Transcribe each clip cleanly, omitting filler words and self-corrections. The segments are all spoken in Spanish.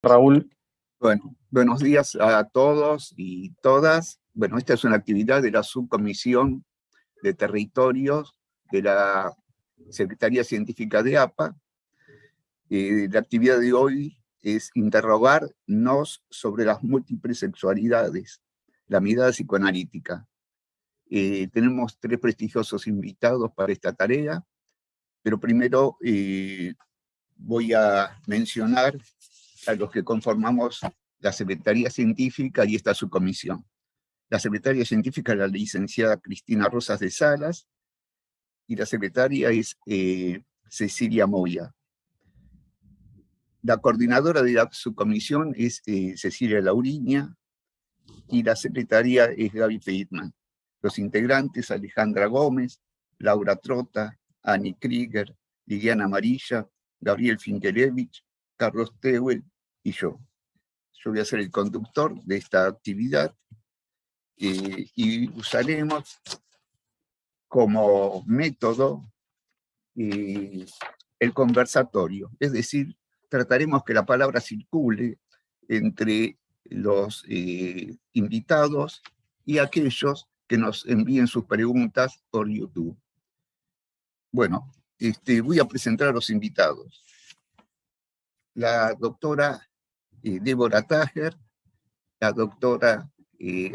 Raúl, Bueno, buenos días a todos y todas. Bueno, esta es una actividad de la Subcomisión de Territorios de la Secretaría Científica de APA. La actividad de hoy es interrogarnos sobre las múltiples sexualidades, la mirada psicoanalítica. Tenemos 3 prestigiosos invitados para esta tarea, pero primero voy a mencionar a los que conformamos la Secretaría Científica y esta subcomisión. La secretaria científica es la licenciada Cristina Rosas de Salas y la secretaria es Cecilia Moya. La coordinadora de la subcomisión es Cecilia Lauriña y la secretaria es Gaby Feitman. Los integrantes: Alejandra Gómez, Laura Trota, Annie Krieger, Liliana Amarilla, Gabriel Finkelevich, Carlos Teuel y yo. Yo voy a ser el conductor de esta actividad y usaremos como método el conversatorio, es decir, trataremos que la palabra circule entre los invitados y aquellos que nos envíen sus preguntas por YouTube. Bueno, voy a presentar a los invitados. La doctora Débora Tajer, la doctora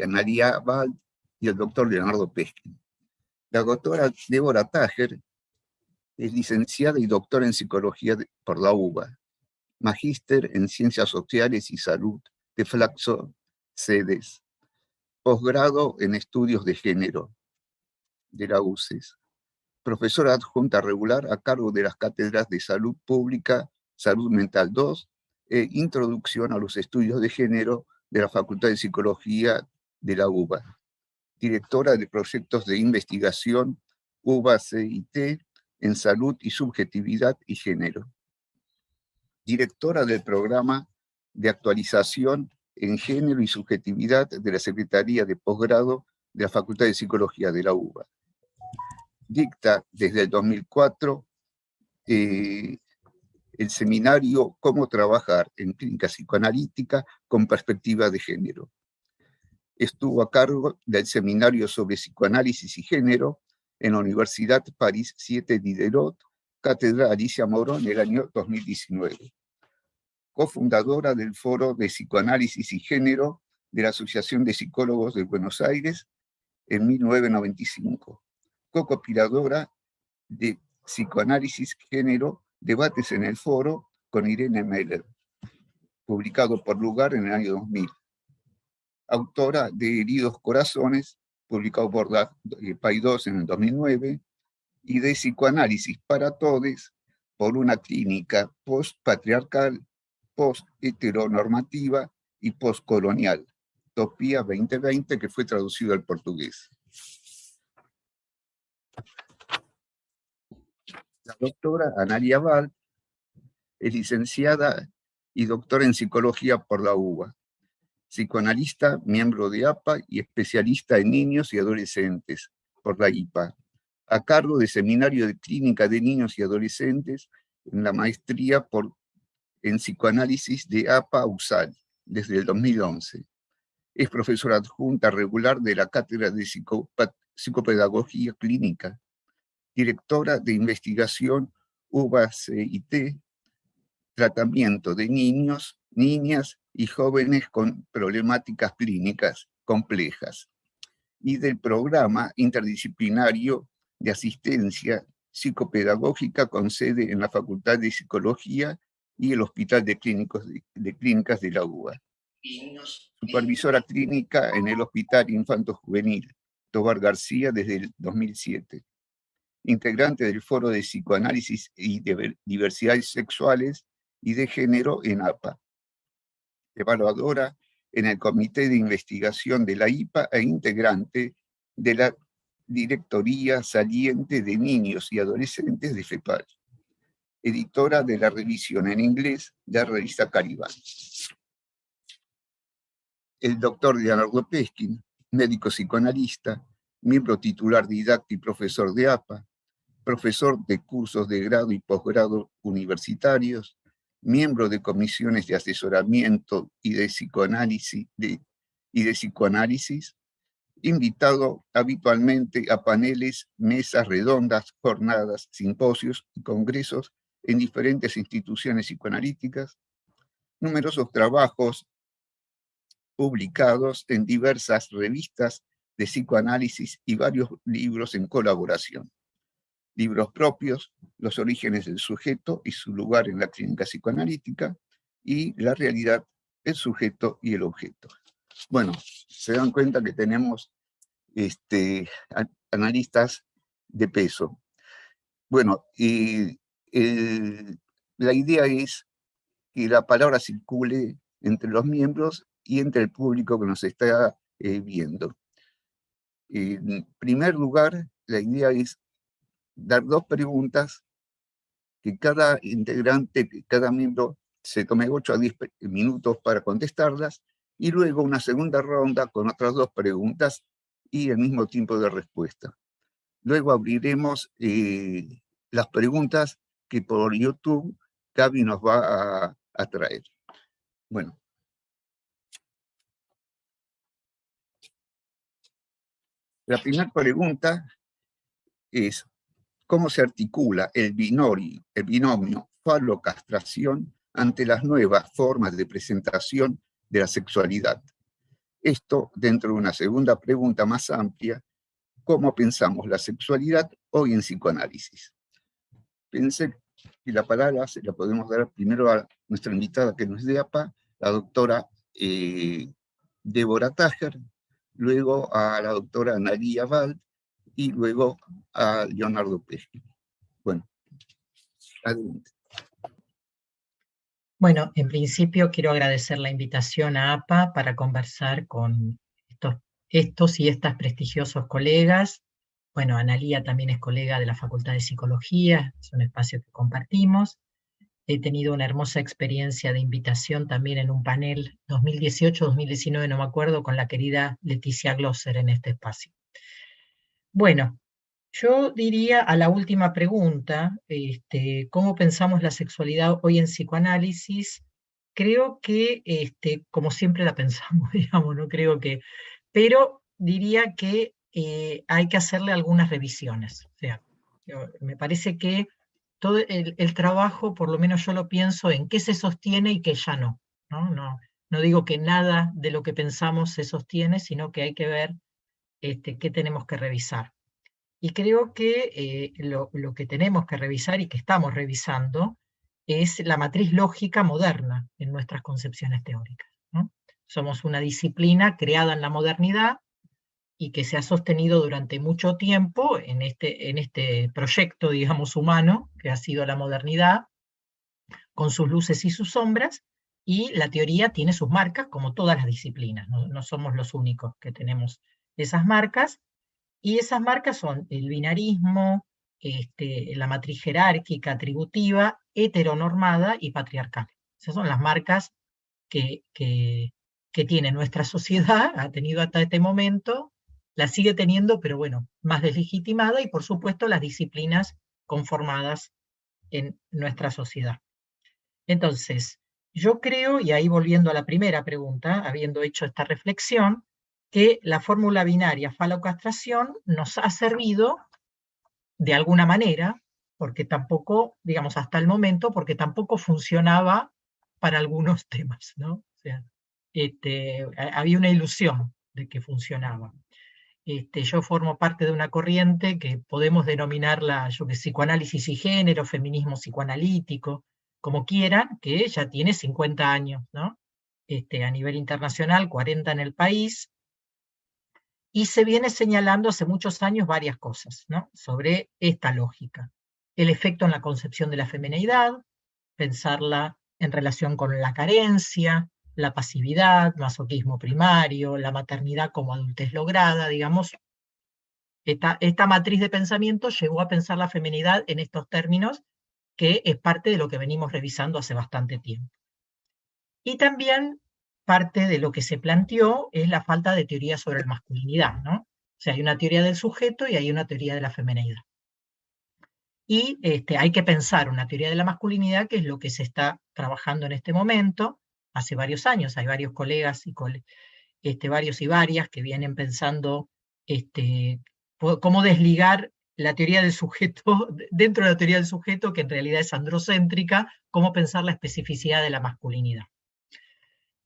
Analia Vald y el doctor Leonardo Peskin. La doctora Débora Tajer es licenciada y doctora en psicología por la UBA, magíster en ciencias sociales y salud de Flaxo Cedes, posgrado en estudios de género de la UCES, profesora adjunta regular a cargo de las cátedras de salud pública, salud mental 2 e introducción a los estudios de género de la Facultad de Psicología de la UBA, directora de proyectos de investigación UBA-CIT en salud y subjetividad y género, directora del programa de actualización en género y subjetividad de la Secretaría de Posgrado de la Facultad de Psicología de la UBA. Dicta desde el 2004 el seminario Cómo trabajar en clínica psicoanalítica con perspectiva de género. Estuvo a cargo del seminario sobre psicoanálisis y género en la Universidad París 7 Diderot, Cátedra Alicia Morón, en el año 2019. Cofundadora del Foro de Psicoanálisis y Género de la Asociación de Psicólogos de Buenos Aires en 1995. Co-compiladora de Psicoanálisis Género, Debates en el Foro con Irene Meller, publicado por Lugar en el año 2000. Autora de Heridos Corazones, publicado por Paidós en el 2009, y de Psicoanálisis para Todes, por una clínica post-patriarcal, post-heteronormativa y post-colonial, Topía 2020, que fue traducido al portugués. La doctora Analia Vald es licenciada y doctora en psicología por la UBA, psicoanalista, miembro de APA y especialista en niños y adolescentes por la IPA, a cargo de Seminario de Clínica de Niños y Adolescentes en la maestría en psicoanálisis de APA USAL desde el 2011. Es profesora adjunta regular de la Cátedra de Psicopedagogía Clínica, directora de investigación UBA-CIT, tratamiento de niños, niñas y jóvenes con problemáticas clínicas complejas, y del programa interdisciplinario de asistencia psicopedagógica con sede en la Facultad de Psicología y el Hospital de Clínicas de la UBA. Supervisora clínica en el Hospital Infanto Juvenil Tobar García desde el 2007. Integrante del Foro de Psicoanálisis y de Diversidades Sexuales y de Género en APA. Evaluadora en el Comité de Investigación de la IPA e integrante de la Directoría Saliente de Niños y Adolescentes de FEPAL. Editora de la revisión en inglés de la revista Caribán. El doctor Leonardo Peskin, médico psicoanalista, miembro titular didacto y profesor de APA, profesor de cursos de grado y posgrado universitarios, miembro de comisiones de asesoramiento y de psicoanálisis, invitado habitualmente a paneles, mesas redondas, jornadas, simposios y congresos en diferentes instituciones psicoanalíticas, numerosos trabajos publicados en diversas revistas de psicoanálisis y varios libros en colaboración. Libros propios, Los orígenes del sujeto y su lugar en la clínica psicoanalítica, y La realidad, el sujeto y el objeto. Bueno, se dan cuenta que tenemos analistas de peso. Bueno, y la idea es que la palabra circule entre los miembros y entre el público que nos está viendo. En primer lugar, la idea es dar 2 preguntas que cada integrante, cada miembro se tome 8 a 10 minutos para contestarlas, y luego una segunda ronda con otras 2 preguntas y el mismo tiempo de respuesta. Luego abriremos las preguntas que por YouTube Gaby nos va a traer. Bueno. La primera pregunta es: ¿cómo se articula el binomio falo-castración ante las nuevas formas de presentación de la sexualidad? Esto dentro de una segunda pregunta más amplia: ¿cómo pensamos la sexualidad hoy en psicoanálisis? Pensé que la palabra se la podemos dar primero a nuestra invitada, que nos dé APA, la doctora Débora Tájer, luego a la doctora Analia Wald y luego a Leonardo Pesci. Bueno, adelante. Bueno, en principio quiero agradecer la invitación a APA para conversar con estos y estas prestigiosos colegas. Bueno, Analia también es colega de la Facultad de Psicología, es un espacio que compartimos. He tenido una hermosa experiencia de invitación también en un panel 2018-2019, no me acuerdo, con la querida Leticia Glosser en este espacio. Bueno, yo diría a la última pregunta, ¿cómo pensamos la sexualidad hoy en psicoanálisis? Creo que, como siempre la pensamos, digamos, no creo que, pero diría que hay que hacerle algunas revisiones. O sea, me parece que todo el trabajo, por lo menos yo lo pienso en qué se sostiene y qué ya no, ¿no? No digo que nada de lo que pensamos se sostiene, sino que hay que ver qué tenemos que revisar. Y creo que lo que tenemos que revisar y que estamos revisando es la matriz lógica moderna en nuestras concepciones teóricas, ¿no? Somos una disciplina creada en la modernidad y que se ha sostenido durante mucho tiempo en este proyecto, digamos, humano, que ha sido la modernidad, con sus luces y sus sombras, y la teoría tiene sus marcas, como todas las disciplinas, no somos los únicos que tenemos esas marcas, y esas marcas son el binarismo, la matriz jerárquica, atributiva, heteronormada y patriarcal. Esas son las marcas que tiene nuestra sociedad, ha tenido hasta este momento, la sigue teniendo, pero bueno, más deslegitimada, y por supuesto las disciplinas conformadas en nuestra sociedad. Entonces, yo creo, y ahí volviendo a la primera pregunta, habiendo hecho esta reflexión, que la fórmula binaria falo-castración nos ha servido de alguna manera, porque tampoco, digamos, hasta el momento, porque tampoco funcionaba para algunos temas, ¿no? O sea, había una ilusión de que funcionaba. Yo formo parte de una corriente que podemos denominarla, psicoanálisis y género, feminismo psicoanalítico, como quieran, que ya tiene 50 años, ¿no? A nivel internacional, 40 en el país, y se viene señalando hace muchos años varias cosas, ¿no? Sobre esta lógica. El efecto en la concepción de la femineidad, pensarla en relación con la carencia, la pasividad, masoquismo primario, la maternidad como adultez lograda, digamos. Esta matriz de pensamiento llevó a pensar la feminidad en estos términos, que es parte de lo que venimos revisando hace bastante tiempo. Y también parte de lo que se planteó es la falta de teoría sobre la masculinidad, ¿no? O sea, hay una teoría del sujeto y hay una teoría de la femineidad. Y hay que pensar una teoría de la masculinidad, que es lo que se está trabajando en este momento, hace varios años. Hay varios colegas y varios y varias que vienen pensando cómo desligar la teoría del sujeto, dentro de la teoría del sujeto, que en realidad es androcéntrica, cómo pensar la especificidad de la masculinidad.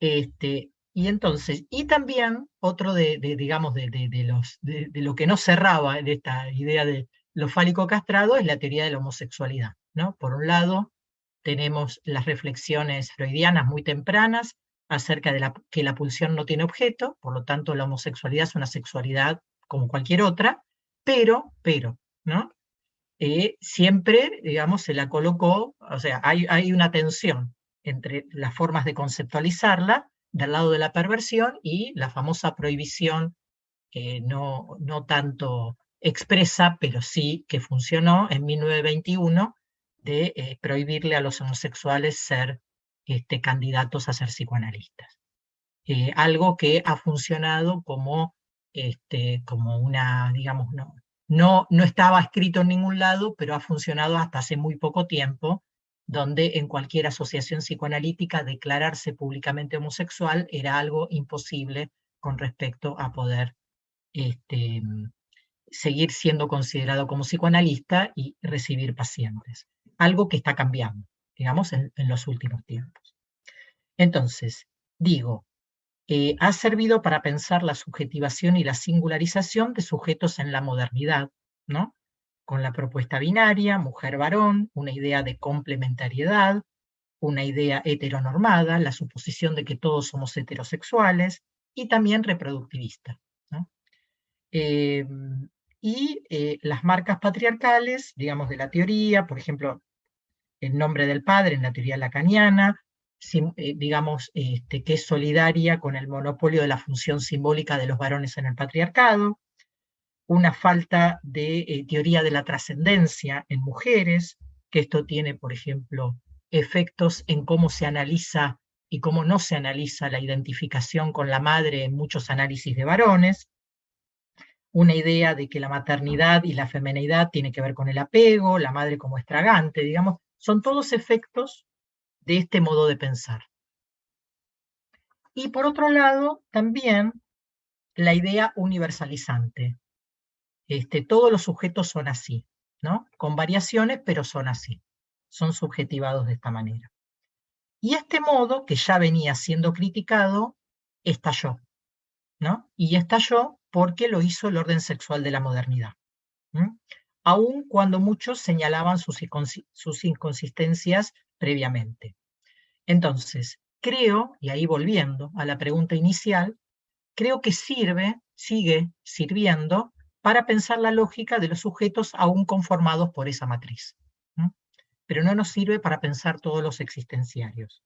Y entonces, y también otro digamos, de lo que no cerraba de esta idea de lo fálico castrado es la teoría de la homosexualidad, ¿no? Por un lado, tenemos las reflexiones freudianas muy tempranas acerca de que la pulsión no tiene objeto, por lo tanto la homosexualidad es una sexualidad como cualquier otra, pero, ¿no? Siempre, digamos, se la colocó, o sea, hay una tensión entre las formas de conceptualizarla del lado de la perversión y la famosa prohibición, no tanto expresa, pero sí que funcionó en 1921, de prohibirle a los homosexuales ser candidatos a ser psicoanalistas. Algo que ha funcionado como una, digamos, no estaba escrito en ningún lado, pero ha funcionado hasta hace muy poco tiempo, donde en cualquier asociación psicoanalítica declararse públicamente homosexual era algo imposible con respecto a poder seguir siendo considerado como psicoanalista y recibir pacientes. Algo que está cambiando, digamos, en los últimos tiempos. Entonces, digo, ha servido para pensar la subjetivación y la singularización de sujetos en la modernidad, ¿no? Con la propuesta binaria, mujer-varón, una idea de complementariedad, una idea heteronormada, la suposición de que todos somos heterosexuales, y también reproductivista, ¿no? Las marcas patriarcales, digamos, de la teoría, por ejemplo, el nombre del padre en la teoría lacaniana, digamos, que es solidaria con el monopolio de la función simbólica de los varones en el patriarcado, una falta de teoría de la trascendencia en mujeres, que esto tiene, por ejemplo, efectos en cómo se analiza y cómo no se analiza la identificación con la madre en muchos análisis de varones, una idea de que la maternidad y la feminidad tiene que ver con el apego, la madre como estragante, digamos, son todos efectos de este modo de pensar. Y por otro lado, también la idea universalizante. Todos los sujetos son así, ¿no? Con variaciones, pero son así. Son subjetivados de esta manera. Y este modo, que ya venía siendo criticado, estalló, ¿no? Y estalló porque lo hizo el orden sexual de la modernidad. Aun cuando muchos señalaban sus inconsistencias previamente. Entonces, creo, y ahí volviendo a la pregunta inicial, creo que sigue sirviendo para pensar la lógica de los sujetos aún conformados por esa matriz. Pero no nos sirve para pensar todos los existenciarios.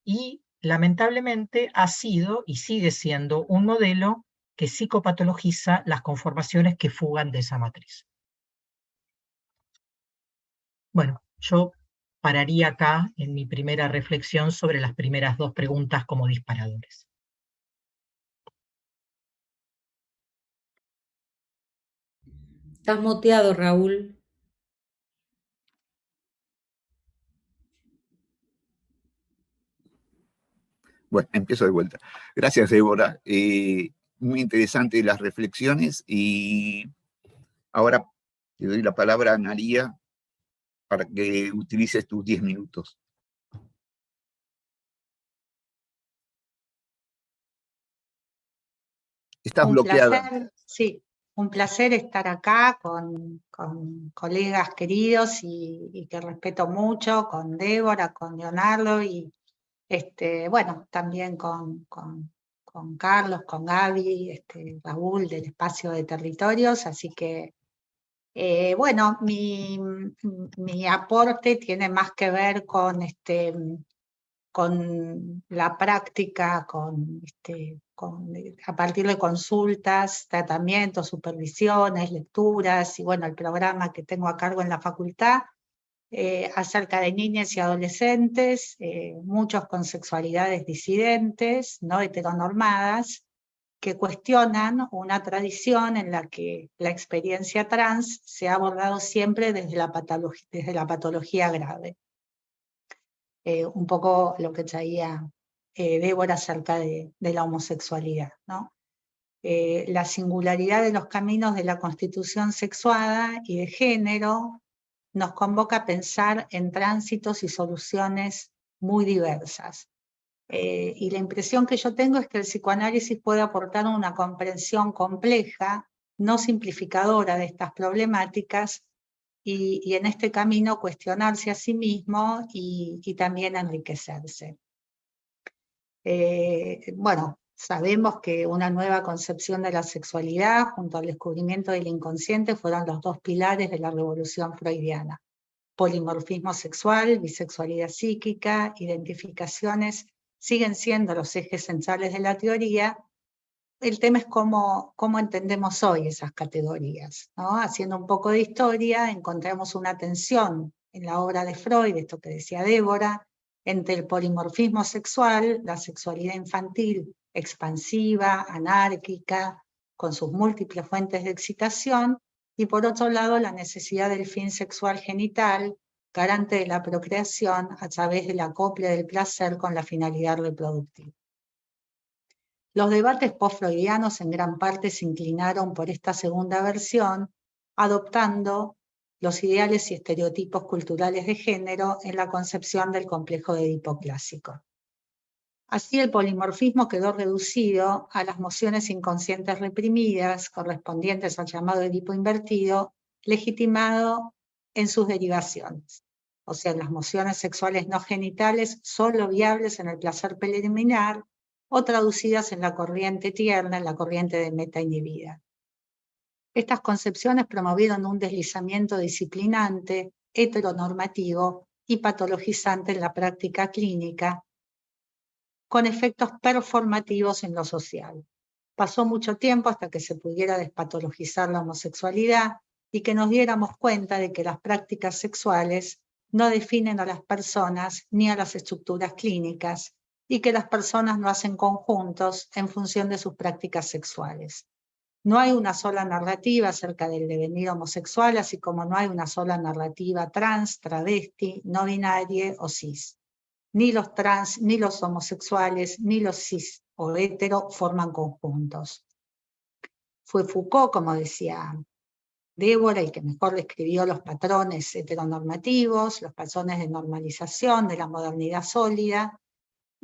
Y lamentablemente ha sido y sigue siendo un modelo que psicopatologiza las conformaciones que fugan de esa matriz. Bueno, yo pararía acá en mi primera reflexión sobre las primeras dos preguntas como disparadores. Estás muteado, Raúl. Bueno, empiezo de vuelta. Gracias, Débora. Muy interesantes las reflexiones y ahora te doy la palabra a Analía para que utilices tus 10 minutos. Estás bloqueada. Placer, sí, un placer estar acá con colegas queridos y que respeto mucho, con Débora, con Leonardo y bueno, también con Carlos, con Gaby, Raúl del Espacio de Territorios, así que bueno, mi aporte tiene más que ver con la práctica, a partir de consultas, tratamientos, supervisiones, lecturas y bueno, el programa que tengo a cargo en la facultad acerca de niñas y adolescentes, muchos con sexualidades disidentes, no heteronormadas, que cuestionan una tradición en la que la experiencia trans se ha abordado siempre desde la patología grave. Un poco lo que traía Débora acerca de la homosexualidad, ¿no? La singularidad de los caminos de la constitución sexuada y de género nos convoca a pensar en tránsitos y soluciones muy diversas. Y la impresión que yo tengo es que el psicoanálisis puede aportar una comprensión compleja, no simplificadora de estas problemáticas, y en este camino cuestionarse a sí mismo y también enriquecerse. Bueno, sabemos que una nueva concepción de la sexualidad junto al descubrimiento del inconsciente fueron los dos pilares de la revolución freudiana. Polimorfismo sexual, bisexualidad psíquica, identificaciones siguen siendo los ejes centrales de la teoría. El tema es cómo entendemos hoy esas categorías, ¿no? Haciendo un poco de historia, encontramos una tensión en la obra de Freud, esto que decía Débora, entre el polimorfismo sexual, la sexualidad infantil expansiva, anárquica, con sus múltiples fuentes de excitación, y por otro lado la necesidad del fin sexual genital, garante de la procreación a través del acople del placer con la finalidad reproductiva. Los debates post-freudianos en gran parte se inclinaron por esta segunda versión, adoptando los ideales y estereotipos culturales de género en la concepción del complejo de Edipo clásico. Así el polimorfismo quedó reducido a las mociones inconscientes reprimidas correspondientes al llamado Edipo invertido, legitimado en sus derivaciones, o sea, las mociones sexuales no genitales solo viables en el placer preliminar o traducidas en la corriente tierna, en la corriente de meta inhibida. Estas concepciones promovieron un deslizamiento disciplinante, heteronormativo y patologizante en la práctica clínica, con efectos performativos en lo social. Pasó mucho tiempo hasta que se pudiera despatologizar la homosexualidad y que nos diéramos cuenta de que las prácticas sexuales no definen a las personas ni a las estructuras clínicas y que las personas no hacen conjuntos en función de sus prácticas sexuales. No hay una sola narrativa acerca del devenir homosexual, así como no hay una sola narrativa trans, travesti, no binaria o cis. Ni los trans, ni los homosexuales, ni los cis o hetero forman conjuntos. Fue Foucault, como decía Débora, el que mejor describió los patrones heteronormativos, los patrones de normalización de la modernidad sólida,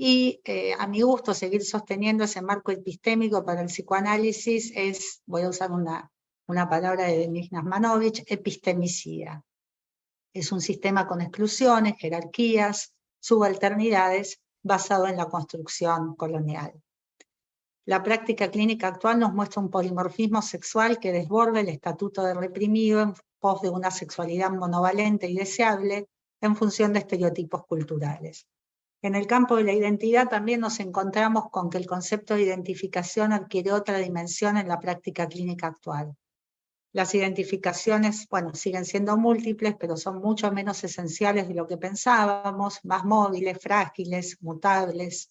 y a mi gusto seguir sosteniendo ese marco epistémico para el psicoanálisis es, voy a usar una palabra de Denis Nazmanovich, epistemicida. Es un sistema con exclusiones, jerarquías, subalternidades, basado en la construcción colonial. La práctica clínica actual nos muestra un polimorfismo sexual que desborda el estatuto de reprimido en pos de una sexualidad monovalente y deseable en función de estereotipos culturales. En el campo de la identidad también nos encontramos con que el concepto de identificación adquiere otra dimensión en la práctica clínica actual. Las identificaciones, bueno, siguen siendo múltiples, pero son mucho menos esenciales de lo que pensábamos, más móviles, frágiles, mutables.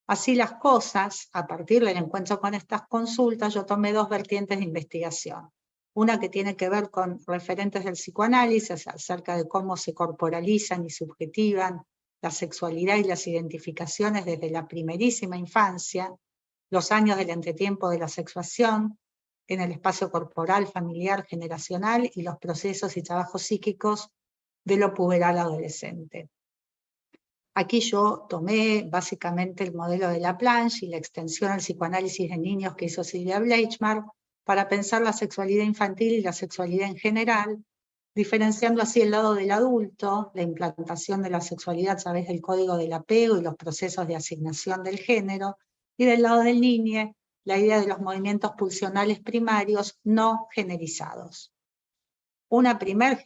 Así las cosas, a partir del encuentro con estas consultas, yo tomé dos vertientes de investigación. Una que tiene que ver con referentes del psicoanálisis acerca de cómo se corporalizan y subjetivan la sexualidad y las identificaciones desde la primerísima infancia, los años del entretiempo de la sexuación, en el espacio corporal, familiar, generacional y los procesos y trabajos psíquicos de lo puberal adolescente. Aquí yo tomé básicamente el modelo de Laplanche y la extensión al psicoanálisis de niños que hizo Silvia Bleichmar para pensar la sexualidad infantil y la sexualidad en general, diferenciando así el lado del adulto, la implantación de la sexualidad a través del código del apego y los procesos de asignación del género, y del lado del niño, la idea de los movimientos pulsionales primarios no generizados. Una primer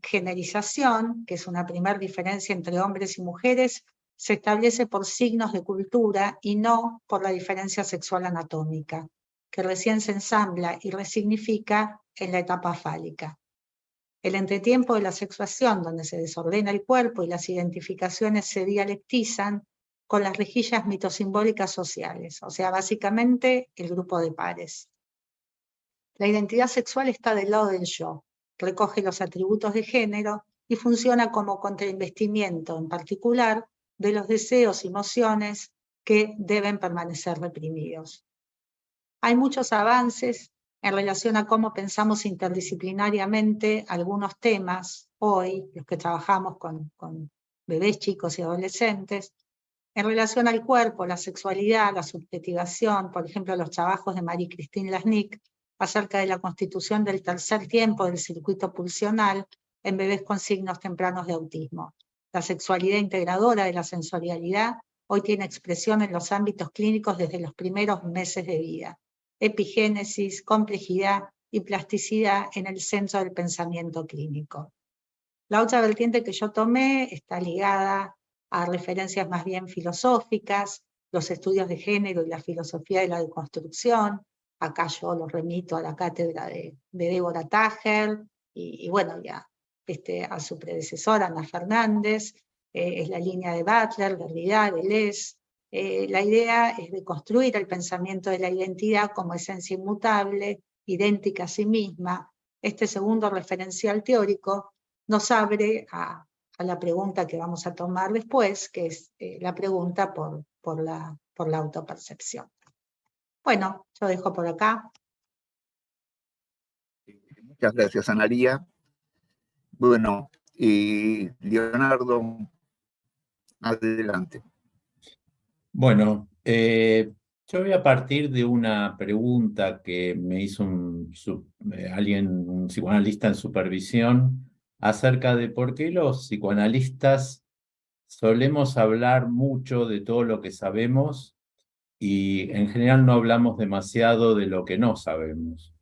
generización, que es una primer diferencia entre hombres y mujeres, se establece por signos de cultura y no por la diferencia sexual anatómica, que recién se ensambla y resignifica en la etapa fálica. El entretiempo de la sexuación, donde se desordena el cuerpo y las identificaciones se dialectizan, con las rejillas mitosimbólicas sociales, o sea, básicamente el grupo de pares. La identidad sexual está del lado del yo, recoge los atributos de género y funciona como contrainvestimiento, en particular, de los deseos y emociones que deben permanecer reprimidos. Hay muchos avances en relación a cómo pensamos interdisciplinariamente algunos temas hoy, los que trabajamos con bebés, chicos y adolescentes, en relación al cuerpo, la sexualidad, la subjetivación, por ejemplo, los trabajos de Marie-Christine Lasnik acerca de la constitución del tercer tiempo del circuito pulsional en bebés con signos tempranos de autismo. La sexualidad integradora de la sensorialidad hoy tiene expresión en los ámbitos clínicos desde los primeros meses de vida. Epigénesis, complejidad y plasticidad en el centro del pensamiento clínico. La otra vertiente que yo tomé está ligada a referencias más bien filosóficas, los estudios de género y la filosofía de la deconstrucción. Acá yo los remito a la cátedra de Débora Tajer y bueno, ya a su predecesora, Ana Fernández, es la línea de Butler, Derrida, Deleuze. La idea es de construir el pensamiento de la identidad como esencia inmutable, idéntica a sí misma. Este segundo referencial teórico nos abre a la pregunta que vamos a tomar después, que es la pregunta por la autopercepción. Bueno, yo dejo por acá. Muchas gracias, Analía. Bueno, Leonardo, adelante. Bueno, yo voy a partir de una pregunta que me hizo un psicoanalista en supervisión, acerca de por qué los psicoanalistas solemos hablar mucho de todo lo que sabemos y en general no hablamos demasiado de lo que no sabemos.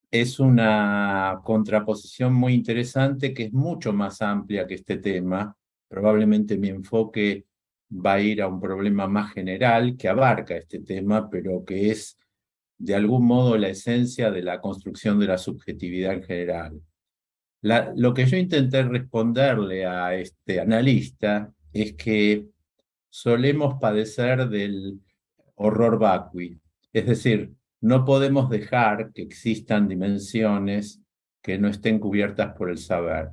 Es una contraposición muy interesante que es mucho más amplia que este tema. Probablemente mi enfoque va a ir a un problema más general que abarca este tema, pero que es de algún modo la esencia de la construcción de la subjetividad en general. Lo que yo intenté responderle a este analista es que solemos padecer del horror vacui, es decir, no podemos dejar que existan dimensiones que no estén cubiertas por el saber.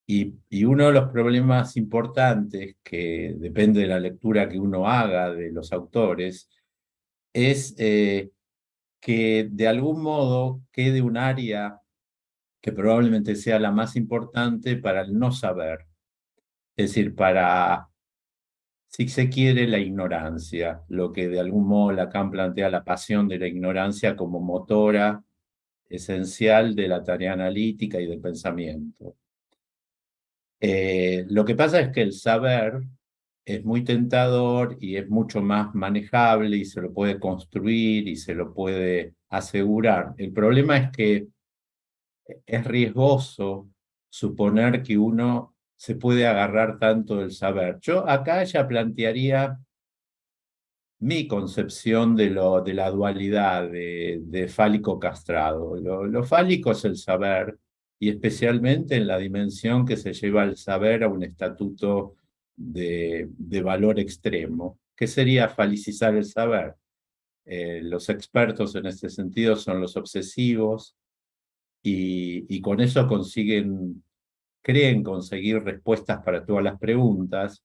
Y uno de los problemas importantes, que depende de la lectura que uno haga de los autores, es que de algún modo quede un área que probablemente sea la más importante para el no saber, es decir, para, si se quiere, la ignorancia, lo que de algún modo Lacan plantea la pasión de la ignorancia como motora esencial de la tarea analítica y del pensamiento. Lo que pasa es que el saber es muy tentador y es mucho más manejable y se lo puede construir y se lo puede asegurar. El problema es que es riesgoso suponer que uno se puede agarrar tanto del saber. Yo acá ya plantearía mi concepción de la dualidad de fálico castrado. Lo fálico es el saber, y especialmente en la dimensión que se lleva el saber a un estatuto de valor extremo. ¿Qué sería falicizar el saber? Los expertos en este sentido son los obsesivos, y con eso creen conseguir respuestas para todas las preguntas,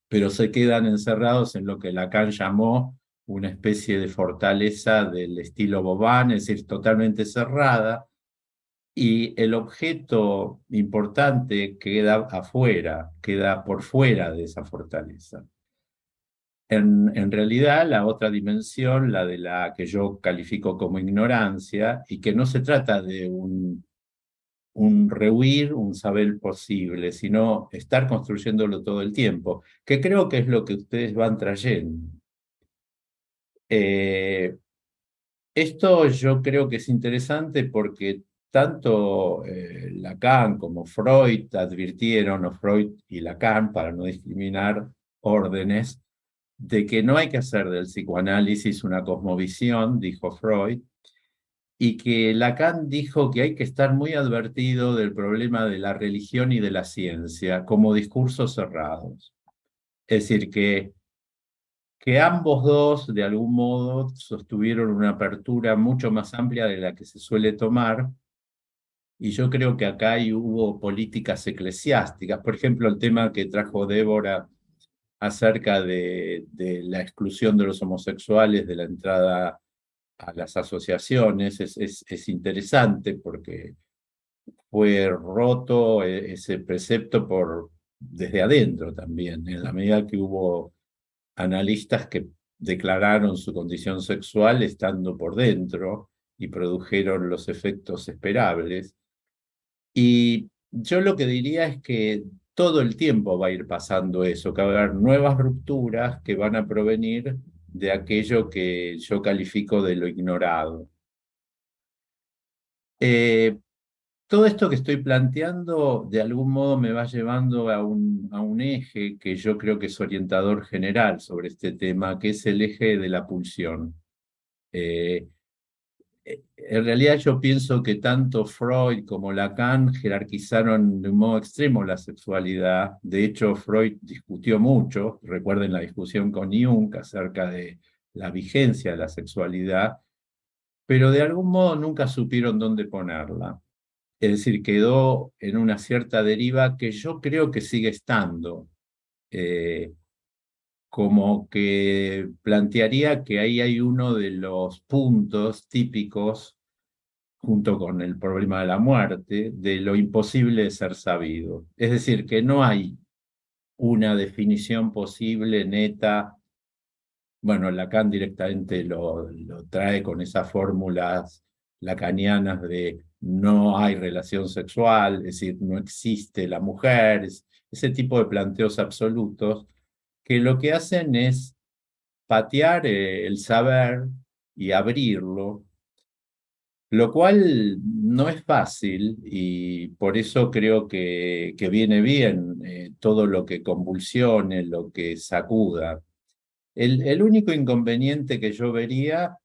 pero se quedan encerrados en lo que Lacan llamó una especie de fortaleza del estilo Vauban, es decir, totalmente cerrada, y el objeto importante queda afuera, queda por fuera de esa fortaleza. En realidad, la otra dimensión, la de la que yo califico como ignorancia, y que no se trata de un rehuir, un saber posible, sino estar construyéndolo todo el tiempo, que creo que es lo que ustedes van trayendo. Esto yo creo que es interesante porque tanto Lacan como Freud advirtieron, o Freud y Lacan, para no discriminar órdenes, de que no hay que hacer del psicoanálisis una cosmovisión, dijo Freud, y que Lacan dijo que hay que estar muy advertido del problema de la religión y de la ciencia como discursos cerrados. Es decir, que ambos dos, de algún modo, sostuvieron una apertura mucho más amplia de la que se suele tomar, y yo creo que acá hubo políticas eclesiásticas. Por ejemplo, el tema que trajo Débora acerca de la exclusión de los homosexuales de la entrada a las asociaciones es interesante porque fue roto ese precepto desde adentro también, en la medida que hubo analistas que declararon su condición sexual estando por dentro y produjeron los efectos esperables. Y yo lo que diría es que todo el tiempo va a ir pasando eso, que va a haber nuevas rupturas que van a provenir de aquello que yo califico de lo ignorado. Todo esto que estoy planteando de algún modo me va llevando a un eje que yo creo que es orientador general sobre este tema, que es el eje de la pulsión. En realidad yo pienso que tanto Freud como Lacan jerarquizaron de un modo extremo la sexualidad. De hecho, Freud discutió mucho, recuerden la discusión con Jung acerca de la vigencia de la sexualidad, pero de algún modo nunca supieron dónde ponerla. Es decir, quedó en una cierta deriva que yo creo que sigue estando. Como que plantearía que ahí hay uno de los puntos típicos, junto con el problema de la muerte, de lo imposible de ser sabido. Es decir, que no hay una definición posible, neta. Bueno, Lacan directamente lo trae con esas fórmulas lacanianas de no hay relación sexual, es decir, no existe la mujer, ese tipo de planteos absolutos que lo que hacen es patear el saber y abrirlo, lo cual no es fácil y por eso creo que viene bien todo lo que convulsione, lo que sacuda. El único inconveniente que yo vería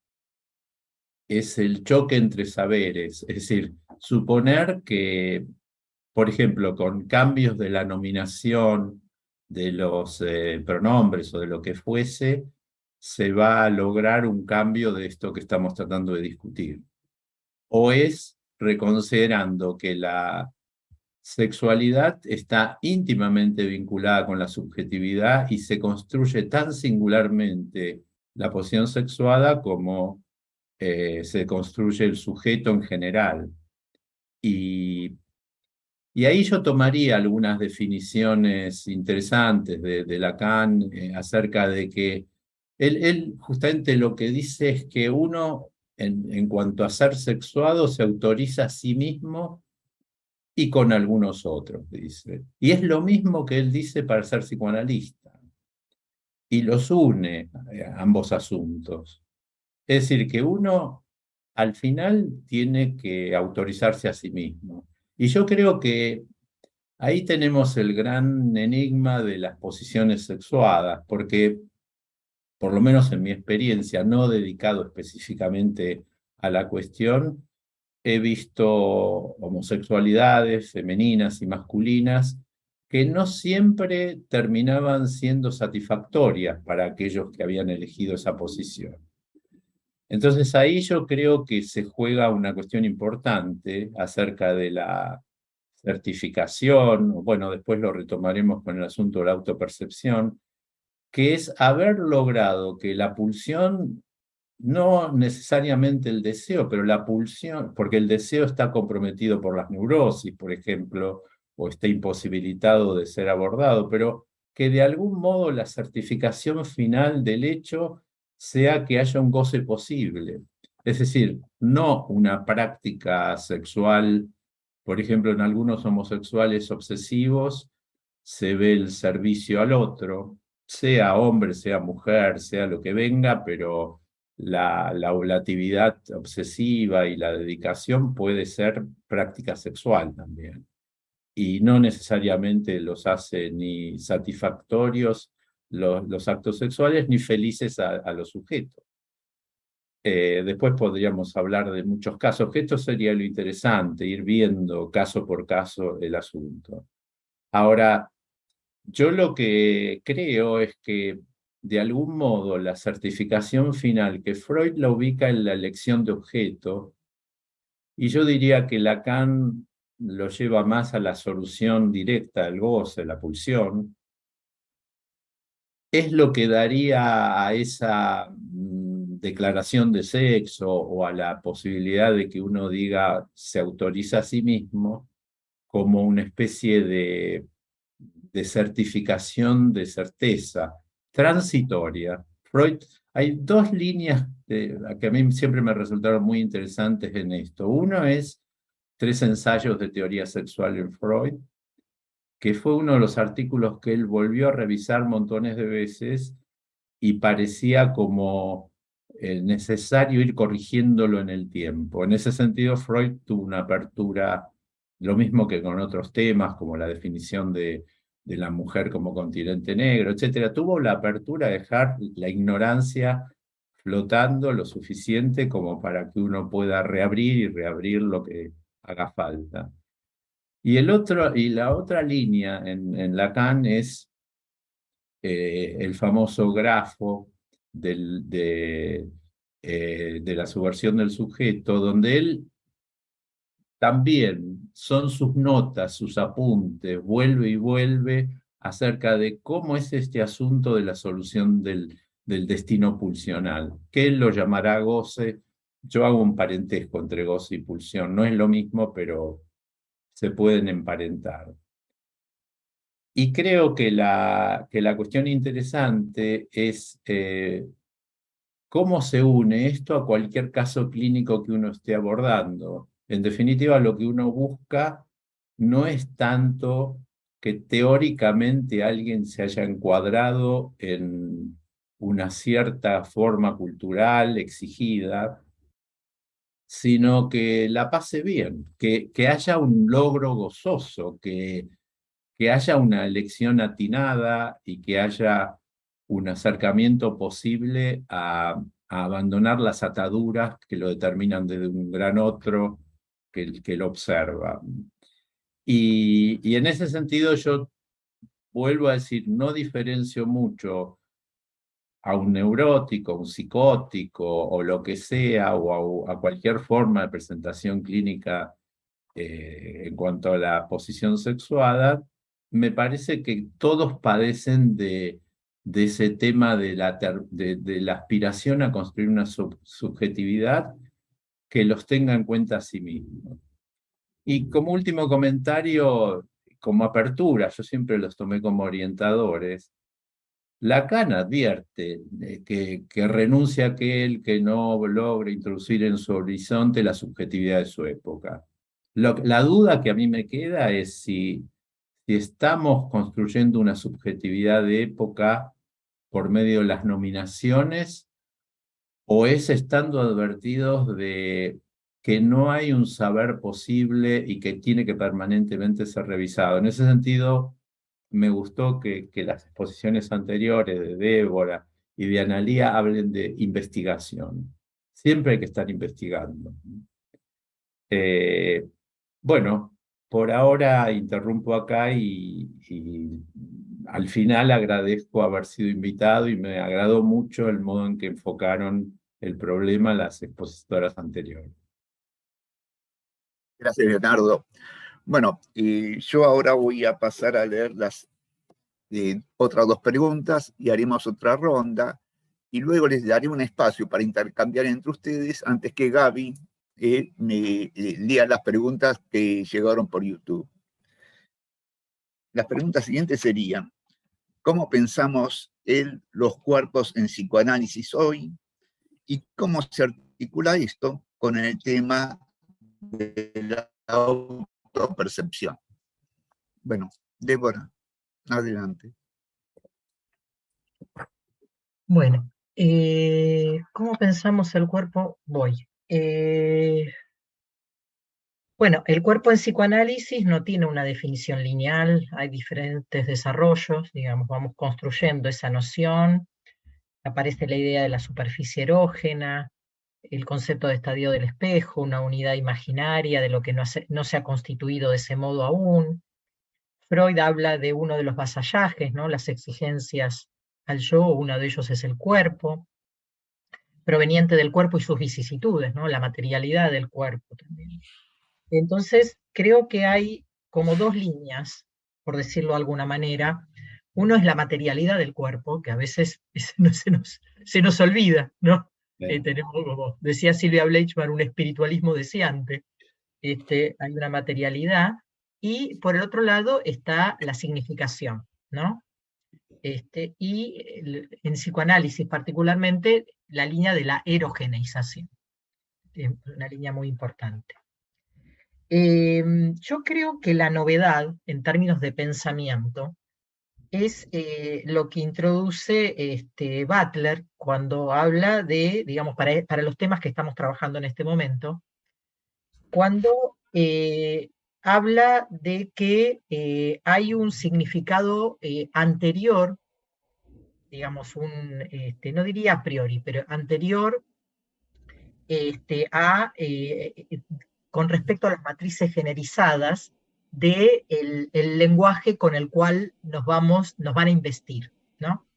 es el choque entre saberes, es decir, suponer que, por ejemplo, con cambios de la nominación de los pronombres o de lo que fuese, se va a lograr un cambio de esto que estamos tratando de discutir. O es reconsiderando que la sexualidad está íntimamente vinculada con la subjetividad y se construye tan singularmente la posición sexuada como se construye el sujeto en general. Y ahí yo tomaría algunas definiciones interesantes de Lacan acerca de que él justamente lo que dice es que uno, en cuanto a ser sexuado, se autoriza a sí mismo y con algunos otros, dice. Y es lo mismo que él dice para ser psicoanalista. Y los une ambos asuntos. Es decir, que uno al final tiene que autorizarse a sí mismo. Y yo creo que ahí tenemos el gran enigma de las posiciones sexuadas, porque, por lo menos en mi experiencia, no dedicado específicamente a la cuestión, he visto homosexualidades femeninas y masculinas que no siempre terminaban siendo satisfactorias para aquellos que habían elegido esa posición. Entonces ahí yo creo que se juega una cuestión importante acerca de la certificación, bueno, después lo retomaremos con el asunto de la autopercepción, que es haber logrado que la pulsión, no necesariamente el deseo, pero la pulsión, porque el deseo está comprometido por las neurosis, por ejemplo, o está imposibilitado de ser abordado, pero que de algún modo la certificación final del hecho sea que haya un goce posible. Es decir, no una práctica sexual, por ejemplo, en algunos homosexuales obsesivos se ve el servicio al otro, sea hombre, sea mujer, sea lo que venga, pero la oblatividad obsesiva y la dedicación puede ser práctica sexual también. Y no necesariamente los hace ni satisfactorios los actos sexuales, ni felices a los sujetos. Después podríamos hablar de muchos casos, que esto sería lo interesante, ir viendo caso por caso el asunto. Ahora, Yo lo que creo es que, de algún modo, la certificación final, que Freud la ubica en la elección de objeto, y yo diría que Lacan lo lleva más a la solución directa del goce, la pulsión, es lo que daría a esa declaración de sexo o a la posibilidad de que uno diga, se autoriza a sí mismo como una especie de certificación de certeza transitoria. Freud, hay dos líneas que a mí siempre me resultaron muy interesantes en esto. Uno es 3 ensayos de teoría sexual en Freud, que fue uno de los artículos que él volvió a revisar montones de veces y parecía como necesario ir corrigiéndolo en el tiempo. En ese sentido, Freud tuvo una apertura, lo mismo que con otros temas, como la definición de la mujer como continente negro, etc. Tuvo la apertura de dejar la ignorancia flotando lo suficiente como para que uno pueda reabrir y reabrir lo que haga falta. Y la otra línea en Lacan es el famoso grafo de la subversión del sujeto, donde él también son sus notas, sus apuntes, vuelve y vuelve acerca de cómo es este asunto de la solución del destino pulsional, que él lo llamará goce. Yo hago un parentesco entre goce y pulsión, no es lo mismo, pero se pueden emparentar. Y creo que la cuestión interesante es cómo se une esto a cualquier caso clínico que uno esté abordando. En definitiva, lo que uno busca no es tanto que teóricamente alguien se haya encuadrado en una cierta forma cultural exigida, sino que la pase bien, que haya un logro gozoso, que haya una elección atinada y que haya un acercamiento posible a abandonar las ataduras que lo determinan desde un gran otro que lo observa. Y en ese sentido yo vuelvo a decir, no diferencio mucho a un neurótico, un psicótico o lo que sea, o a cualquier forma de presentación clínica en cuanto a la posición sexuada. Me parece que todos padecen de ese tema de la aspiración a construir una subjetividad que los tenga en cuenta a sí mismos. Y como último comentario, como apertura, yo siempre los tomé como orientadores. Lacan advierte que renuncia a aquel que no logra introducir en su horizonte la subjetividad de su época. La duda que a mí me queda es si estamos construyendo una subjetividad de época por medio de las nominaciones o es estando advertidos de que no hay un saber posible y que tiene que permanentemente ser revisado. En ese sentido, me gustó que las exposiciones anteriores de Débora y de Analía hablen de investigación. Siempre hay que estar investigando. Bueno, por ahora interrumpo acá y al final agradezco haber sido invitado y me agradó mucho el modo en que enfocaron el problema las expositoras anteriores. Gracias, Leonardo. Bueno, yo ahora voy a pasar a leer las otras 2 preguntas y haremos otra ronda. Y luego les daré un espacio para intercambiar entre ustedes antes que Gaby me lea las preguntas que llegaron por YouTube. Las preguntas siguientes serían: ¿cómo pensamos los cuerpos en psicoanálisis hoy? ¿Y cómo se articula esto con el tema de la autopercepción? Bueno, Débora, adelante. Bueno, ¿cómo pensamos el cuerpo? Voy. Bueno, el cuerpo en psicoanálisis no tiene una definición lineal, hay diferentes desarrollos, digamos, vamos construyendo esa noción. Aparece la idea de la superficie erógena, el concepto de estadio del espejo, una unidad imaginaria de lo que no se ha constituido de ese modo aún. Freud habla de uno de los vasallajes, ¿no? Las exigencias al yo, uno de ellos es el cuerpo, proveniente del cuerpo y sus vicisitudes, ¿no? La materialidad del cuerpo también. Entonces, creo que hay como dos líneas, por decirlo de alguna manera. Uno es la materialidad del cuerpo, que a veces se nos olvida, ¿no? Tenemos, como decía Silvia Bleichmann, un espiritualismo deseante. Hay una materialidad, y por el otro lado está la significación, ¿no? En psicoanálisis particularmente, la línea de la erogeneización, una línea muy importante. Yo creo que la novedad, en términos de pensamiento, es lo que introduce Butler cuando habla de, digamos, para los temas que estamos trabajando en este momento, cuando habla de que hay un significado anterior, digamos, no diría a priori, pero anterior con respecto a las matrices generizadas del lenguaje con el cual nos van a investir, ¿no?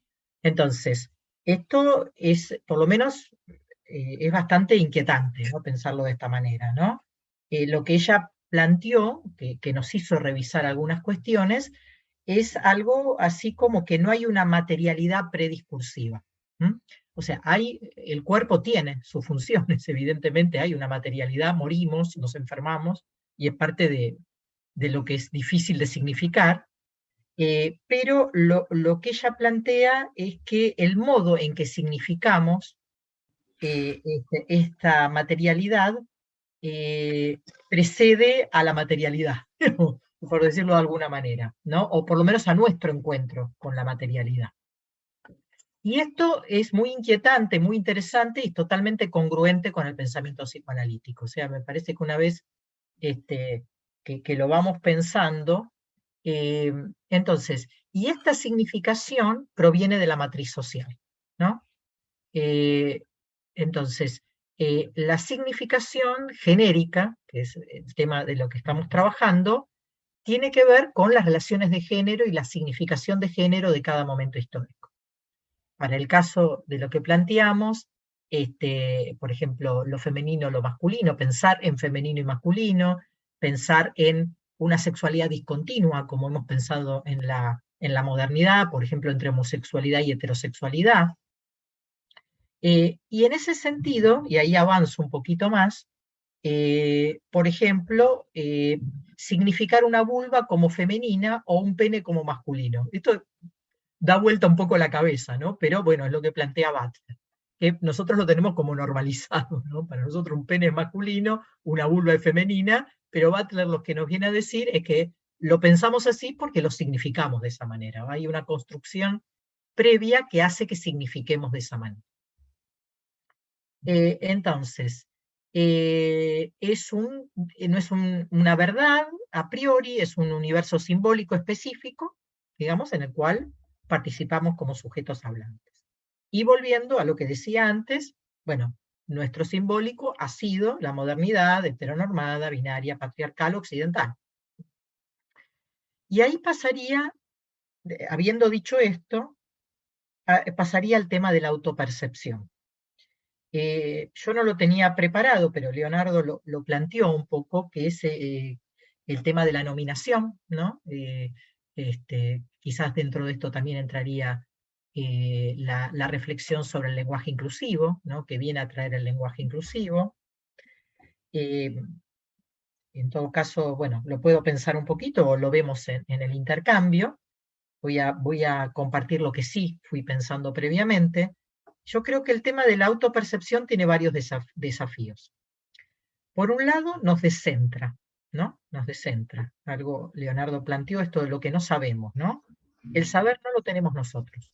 Entonces, esto es, por lo menos, es bastante inquietante, ¿no? Pensarlo de esta manera, ¿no? Lo que ella planteó, que nos hizo revisar algunas cuestiones, es algo así como que no hay una materialidad prediscursiva. O sea, el cuerpo tiene sus funciones, evidentemente hay una materialidad, morimos, nos enfermamos, y es parte de lo que es difícil de significar, pero lo que ella plantea es que el modo en que significamos esta materialidad precede a la materialidad, por decirlo de alguna manera, ¿no? O por lo menos a nuestro encuentro con la materialidad. Y esto es muy inquietante, muy interesante y totalmente congruente con el pensamiento psicoanalítico. O sea, me parece que una vez que lo vamos pensando, entonces, y esta significación proviene de la matriz social, ¿no? Entonces, la significación genérica, que es el tema de lo que estamos trabajando, tiene que ver con las relaciones de género y la significación de género de cada momento histórico. Para el caso de lo que planteamos, por ejemplo, lo femenino, lo masculino, pensar en femenino y masculino, pensar en una sexualidad discontinua, como hemos pensado en la modernidad, por ejemplo, entre homosexualidad y heterosexualidad. Y en ese sentido, y ahí avanzo un poquito más, por ejemplo, significar una vulva como femenina o un pene como masculino. Esto da vuelta un poco la cabeza, ¿no? Pero bueno, es lo que plantea Butler, que nosotros lo tenemos como normalizado, ¿no? Para nosotros un pene es masculino, una vulva es femenina, pero Butler lo que nos viene a decir es que lo pensamos así porque lo significamos de esa manera. Hay una construcción previa que hace que signifiquemos de esa manera. Entonces, no es una verdad a priori, es un universo simbólico específico, digamos, en el cual participamos como sujetos hablantes. Y volviendo a lo que decía antes, bueno, nuestro simbólico ha sido la modernidad heteronormada, binaria, patriarcal, occidental. Y ahí pasaría, habiendo dicho esto, pasaría al tema de la autopercepción. Yo no lo tenía preparado, pero Leonardo lo planteó un poco, que es el tema de la nominación, ¿no? Quizás dentro de esto también entraría la reflexión sobre el lenguaje inclusivo, ¿no? Que viene a traer el lenguaje inclusivo. En todo caso, bueno, lo puedo pensar un poquito o lo vemos en el intercambio. Voy a compartir lo que sí fui pensando previamente. Yo creo que el tema de la autopercepción tiene varios desafíos. Por un lado, nos descentra, ¿no? Nos descentra. Algo Leonardo planteó, esto de lo que no sabemos, ¿no? El saber no lo tenemos nosotros.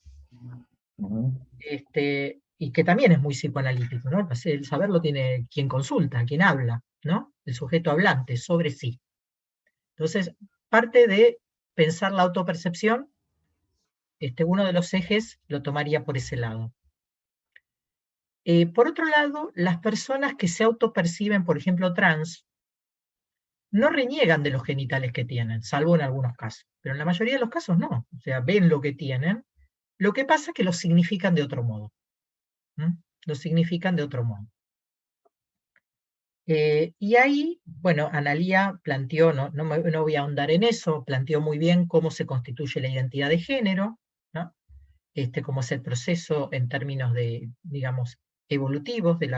Y que también es muy psicoanalítico, ¿no? El saber lo tiene quien consulta, quien habla, ¿no? El sujeto hablante sobre sí. Entonces, parte de pensar la autopercepción, uno de los ejes lo tomaría por ese lado. Por otro lado, las personas que se autoperciben, por ejemplo, trans, no reniegan de los genitales que tienen, salvo en algunos casos, pero en la mayoría de los casos no, o sea, ven lo que tienen, lo que pasa es que lo significan de otro modo, lo significan de otro modo. Y ahí, bueno, Analía planteó, no voy a ahondar en eso, planteó muy bien cómo se constituye la identidad de género, ¿no? Cómo es el proceso en términos de, digamos, evolutivos del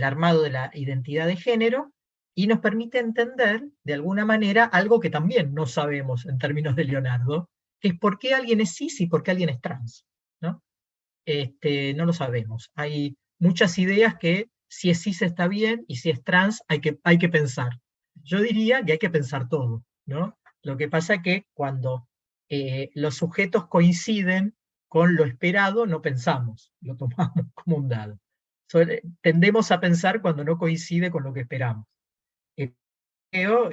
armado de la identidad de género, y nos permite entender, de alguna manera, algo que también no sabemos en términos de Leonardo, que es por qué alguien es cis y por qué alguien es trans, ¿no? No lo sabemos. Hay muchas ideas que si es cis está bien y si es trans hay que pensar. Yo diría que hay que pensar todo, ¿no? Lo que pasa es que cuando los sujetos coinciden con lo esperado, no pensamos, lo tomamos como un dado. Tendemos a pensar cuando no coincide con lo que esperamos. Creo,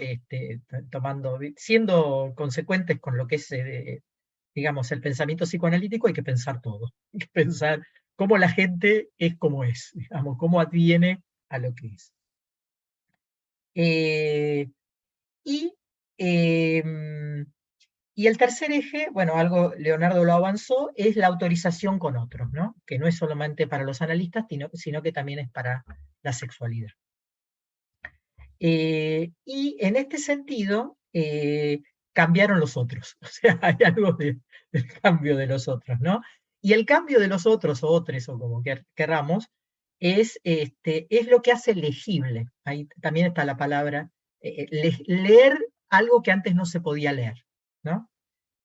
siendo consecuentes con lo que es digamos, el pensamiento psicoanalítico, hay que pensar todo. Hay que pensar cómo la gente es como es, digamos, cómo adviene a lo que es. Y el tercer eje, bueno, algo Leonardo lo avanzó, es la autorización con otros, ¿no? Que no es solamente para los analistas, sino que también es para la sexualidad. Y en este sentido, cambiaron los otros, o sea, hay algo del cambio de los otros, ¿no? Y el cambio de los otros, o otros, o como querramos, es lo que hace legible, ahí también está la palabra, leer algo que antes no se podía leer, ¿no?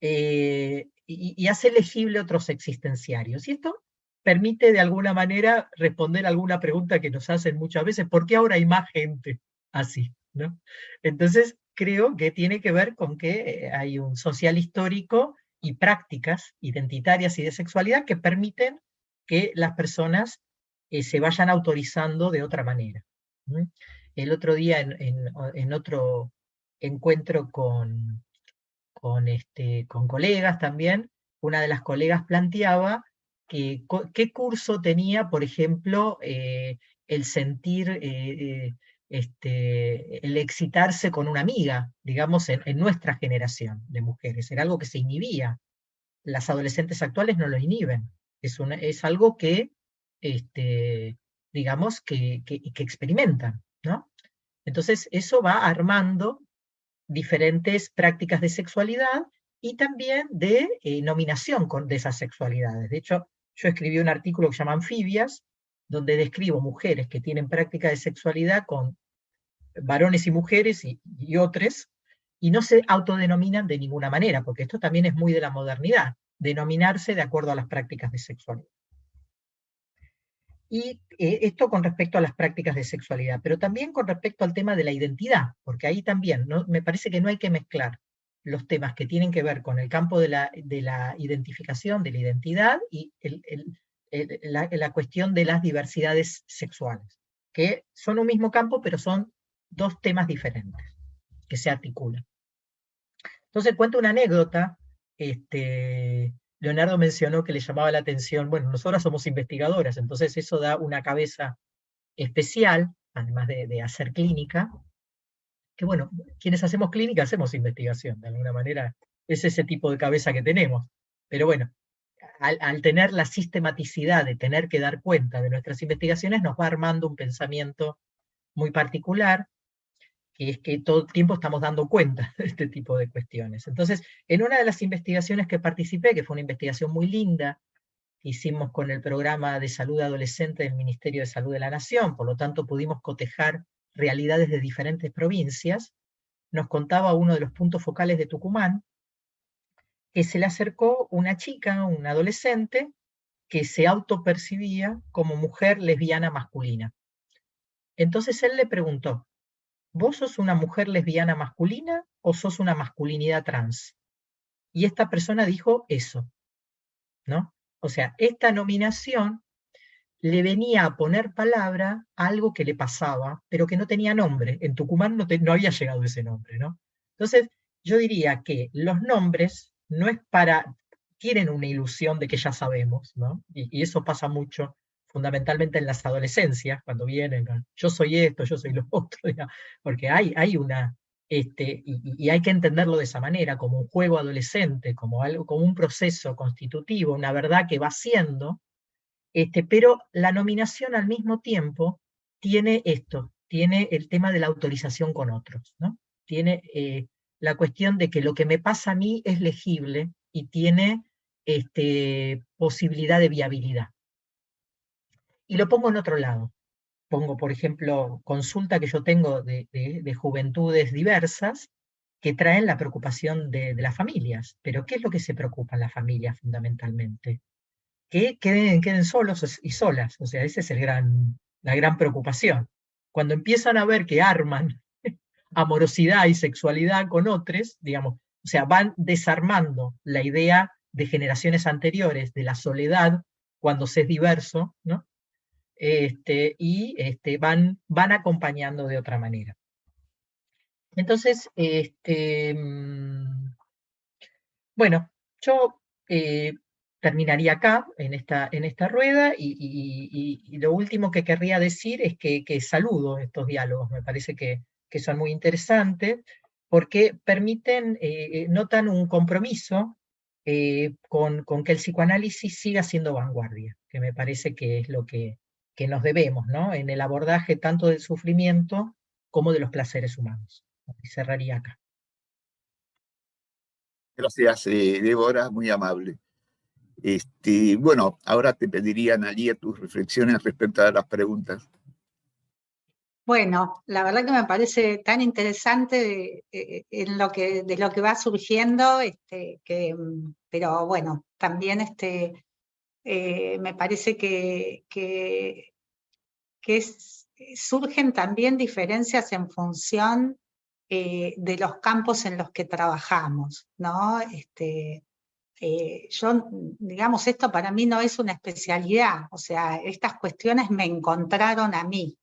Y hace legible otros existenciarios. Y esto permite de alguna manera responder alguna pregunta que nos hacen muchas veces: ¿por qué ahora hay más gente así, ¿no? Entonces creo que tiene que ver con que hay un social histórico y prácticas identitarias y de sexualidad que permiten que las personas se vayan autorizando de otra manera. El otro día en otro encuentro con colegas también, una de las colegas planteaba que qué curso tenía, por ejemplo, el sentir, el excitarse con una amiga, digamos, en nuestra generación de mujeres. Era algo que se inhibía. Las adolescentes actuales no lo inhiben. Es algo que, digamos, que experimentan, ¿no? Entonces, eso va armando diferentes prácticas de sexualidad y también de nominación de esas sexualidades. De hecho, yo escribí un artículo que se llama Anfibias, donde describo mujeres que tienen práctica de sexualidad con varones y mujeres y otros, y no se autodenominan de ninguna manera, porque esto también es muy de la modernidad, denominarse de acuerdo a las prácticas de sexualidad. Y esto con respecto a las prácticas de sexualidad, pero también con respecto al tema de la identidad, porque ahí también me parece que no hay que mezclar los temas que tienen que ver con el campo de la identificación, de la identidad, y la cuestión de las diversidades sexuales, que son un mismo campo, pero son dos temas diferentes que se articulan. Entonces cuento una anécdota. Leonardo mencionó que le llamaba la atención, bueno, nosotras somos investigadoras, entonces eso da una cabeza especial, además de hacer clínica, que bueno, quienes hacemos clínica hacemos investigación, de alguna manera es ese tipo de cabeza que tenemos, pero bueno, al tener la sistematicidad de tener que dar cuenta de nuestras investigaciones, nos va armando un pensamiento muy particular, que es que todo el tiempo estamos dando cuenta de este tipo de cuestiones. Entonces, en una de las investigaciones que participé, que fue una investigación muy linda, que hicimos con el programa de salud adolescente del Ministerio de Salud de la Nación, por lo tanto pudimos cotejar realidades de diferentes provincias, nos contaba uno de los puntos focales de Tucumán, que se le acercó una chica, un adolescente, que se autopercibía como mujer lesbiana masculina. Entonces él le preguntó: ¿vos sos una mujer lesbiana masculina o sos una masculinidad trans? Y esta persona dijo eso, ¿no? O sea, esta nominación le venía a poner palabra a algo que le pasaba, pero que no tenía nombre. En Tucumán no había llegado ese nombre, ¿no? Entonces, yo diría que los nombres no es tienen una ilusión de que ya sabemos, ¿no? Y eso pasa mucho fundamentalmente en las adolescencias, cuando vienen, yo soy esto, yo soy lo otro, digamos, porque hay una, y hay que entenderlo de esa manera, como un juego adolescente, como algo, como un proceso constitutivo, una verdad que va siendo, pero la nominación al mismo tiempo tiene esto, tiene el tema de la autorización con otros, ¿no? Tiene la cuestión de que lo que me pasa a mí es legible y tiene posibilidad de viabilidad. Y lo pongo en otro lado. Pongo, por ejemplo, consulta que yo tengo de juventudes diversas que traen la preocupación de las familias. Pero ¿qué es lo que se preocupa en las familias fundamentalmente? Que queden solos y solas. O sea, esa es la gran preocupación. Cuando empiezan a ver que arman amorosidad y sexualidad con otros, digamos, o sea, van desarmando la idea de generaciones anteriores de la soledad cuando se es diverso, ¿no? Y van acompañando de otra manera. Entonces, bueno, yo terminaría acá, en esta rueda, y lo último que querría decir es que saludo estos diálogos, me parece que son muy interesantes, porque permiten, notan un compromiso con que el psicoanálisis siga siendo vanguardia, que me parece que es lo que nos debemos, ¿no? En el abordaje tanto del sufrimiento como de los placeres humanos. Y cerraría acá. Gracias, Débora, muy amable. Bueno, ahora te pediría, Analía, tus reflexiones respecto a las preguntas. Bueno, la verdad que me parece tan interesante de lo que va surgiendo, pero bueno, también me parece que surgen también diferencias en función de los campos en los que trabajamos, ¿no? Yo, digamos, esto para mí no es una especialidad, o sea, estas cuestiones me encontraron a mí,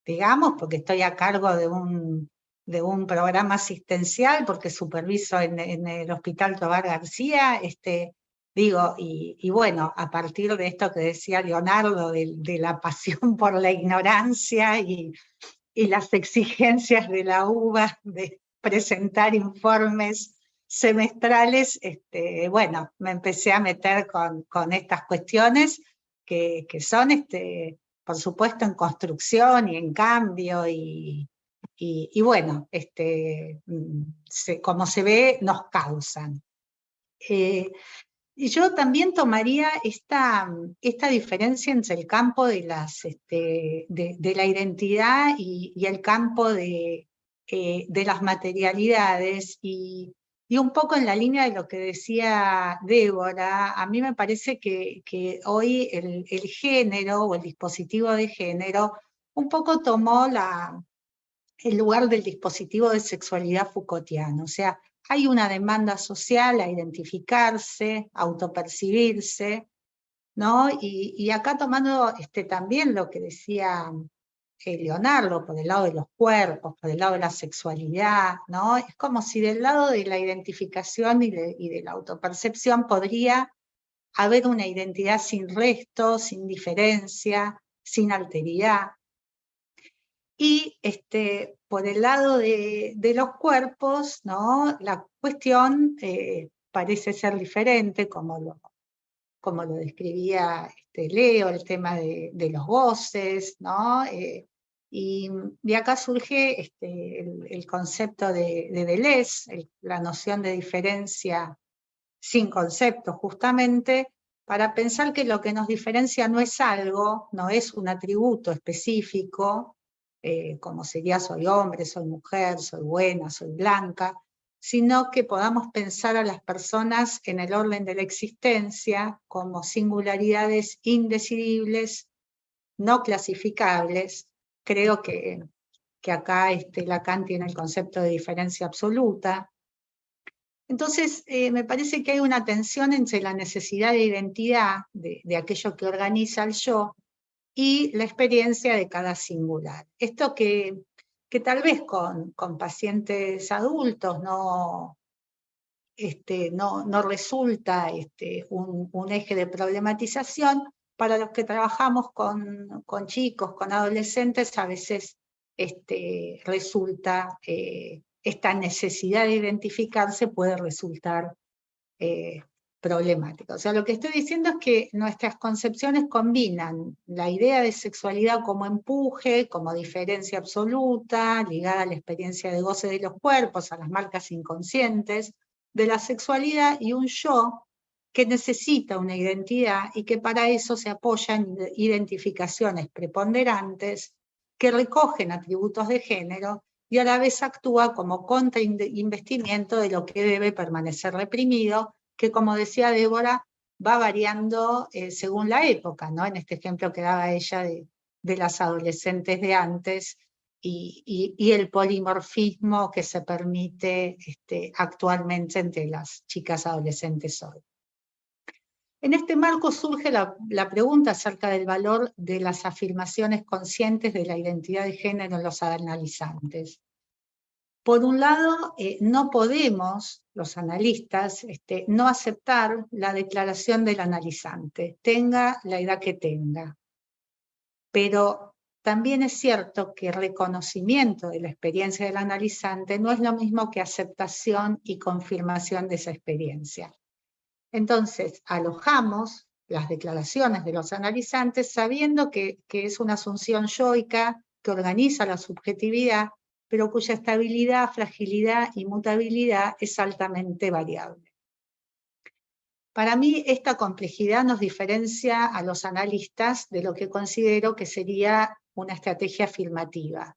digamos, porque estoy a cargo de un programa asistencial, porque superviso en el Hospital Tobar García, digo, y bueno, a partir de esto que decía Leonardo, de la pasión por la ignorancia y las exigencias de la UBA de presentar informes semestrales, bueno, me empecé a meter con estas cuestiones que son, por supuesto, en construcción y en cambio, y bueno, como se ve, nos causan. Y yo también tomaría esta diferencia entre el campo de la identidad y el campo de las materialidades, y un poco en la línea de lo que decía Débora. A mí me parece que hoy el género o el dispositivo de género un poco tomó el lugar del dispositivo de sexualidad Foucaultiano. O sea, hay una demanda social a identificarse, a autopercibirse, ¿no? Y acá tomando también lo que decía Leonardo, por el lado de los cuerpos, por el lado de la sexualidad, ¿no? Es como si del lado de la identificación y de la autopercepción podría haber una identidad sin resto, sin diferencia, sin alteridad. Y por el lado de los cuerpos, ¿no? La cuestión parece ser diferente, como lo describía Leo, el tema de los goces, ¿no? Y de acá surge el concepto de Deleuze, la noción de diferencia sin concepto, justamente, para pensar que lo que nos diferencia no es algo, no es un atributo específico, como sería soy hombre, soy mujer, soy buena, soy blanca, sino que podamos pensar a las personas en el orden de la existencia como singularidades indecidibles, no clasificables. Creo que acá Lacan tiene el concepto de diferencia absoluta. Entonces, me parece que hay una tensión entre la necesidad de identidad de aquello que organiza el yo y la experiencia de cada singular. Esto que tal vez con pacientes adultos no resulta un eje de problematización, para los que trabajamos con chicos, con adolescentes, a veces resulta, esta necesidad de identificarse puede resultar problemática. O sea, lo que estoy diciendo es que nuestras concepciones combinan la idea de sexualidad como empuje, como diferencia absoluta, ligada a la experiencia de goce de los cuerpos, a las marcas inconscientes de la sexualidad, y un yo que necesita una identidad y que para eso se apoya en identificaciones preponderantes que recogen atributos de género y a la vez actúa como contrainvestimiento de lo que debe permanecer reprimido, que, como decía Débora, va variando según la época, ¿no? En este ejemplo que daba ella de las adolescentes de antes y el polimorfismo que se permite actualmente entre las chicas adolescentes hoy. En este marco surge la pregunta acerca del valor de las afirmaciones conscientes de la identidad de género en los analizantes. Por un lado, no podemos, los analistas, no aceptar la declaración del analizante, tenga la edad que tenga. Pero también es cierto que el reconocimiento de la experiencia del analizante no es lo mismo que aceptación y confirmación de esa experiencia. Entonces, alojamos las declaraciones de los analizantes sabiendo que es una asunción yoica que organiza la subjetividad, pero cuya estabilidad, fragilidad y mutabilidad es altamente variable. Para mí, esta complejidad nos diferencia a los analistas de lo que considero que sería una estrategia afirmativa.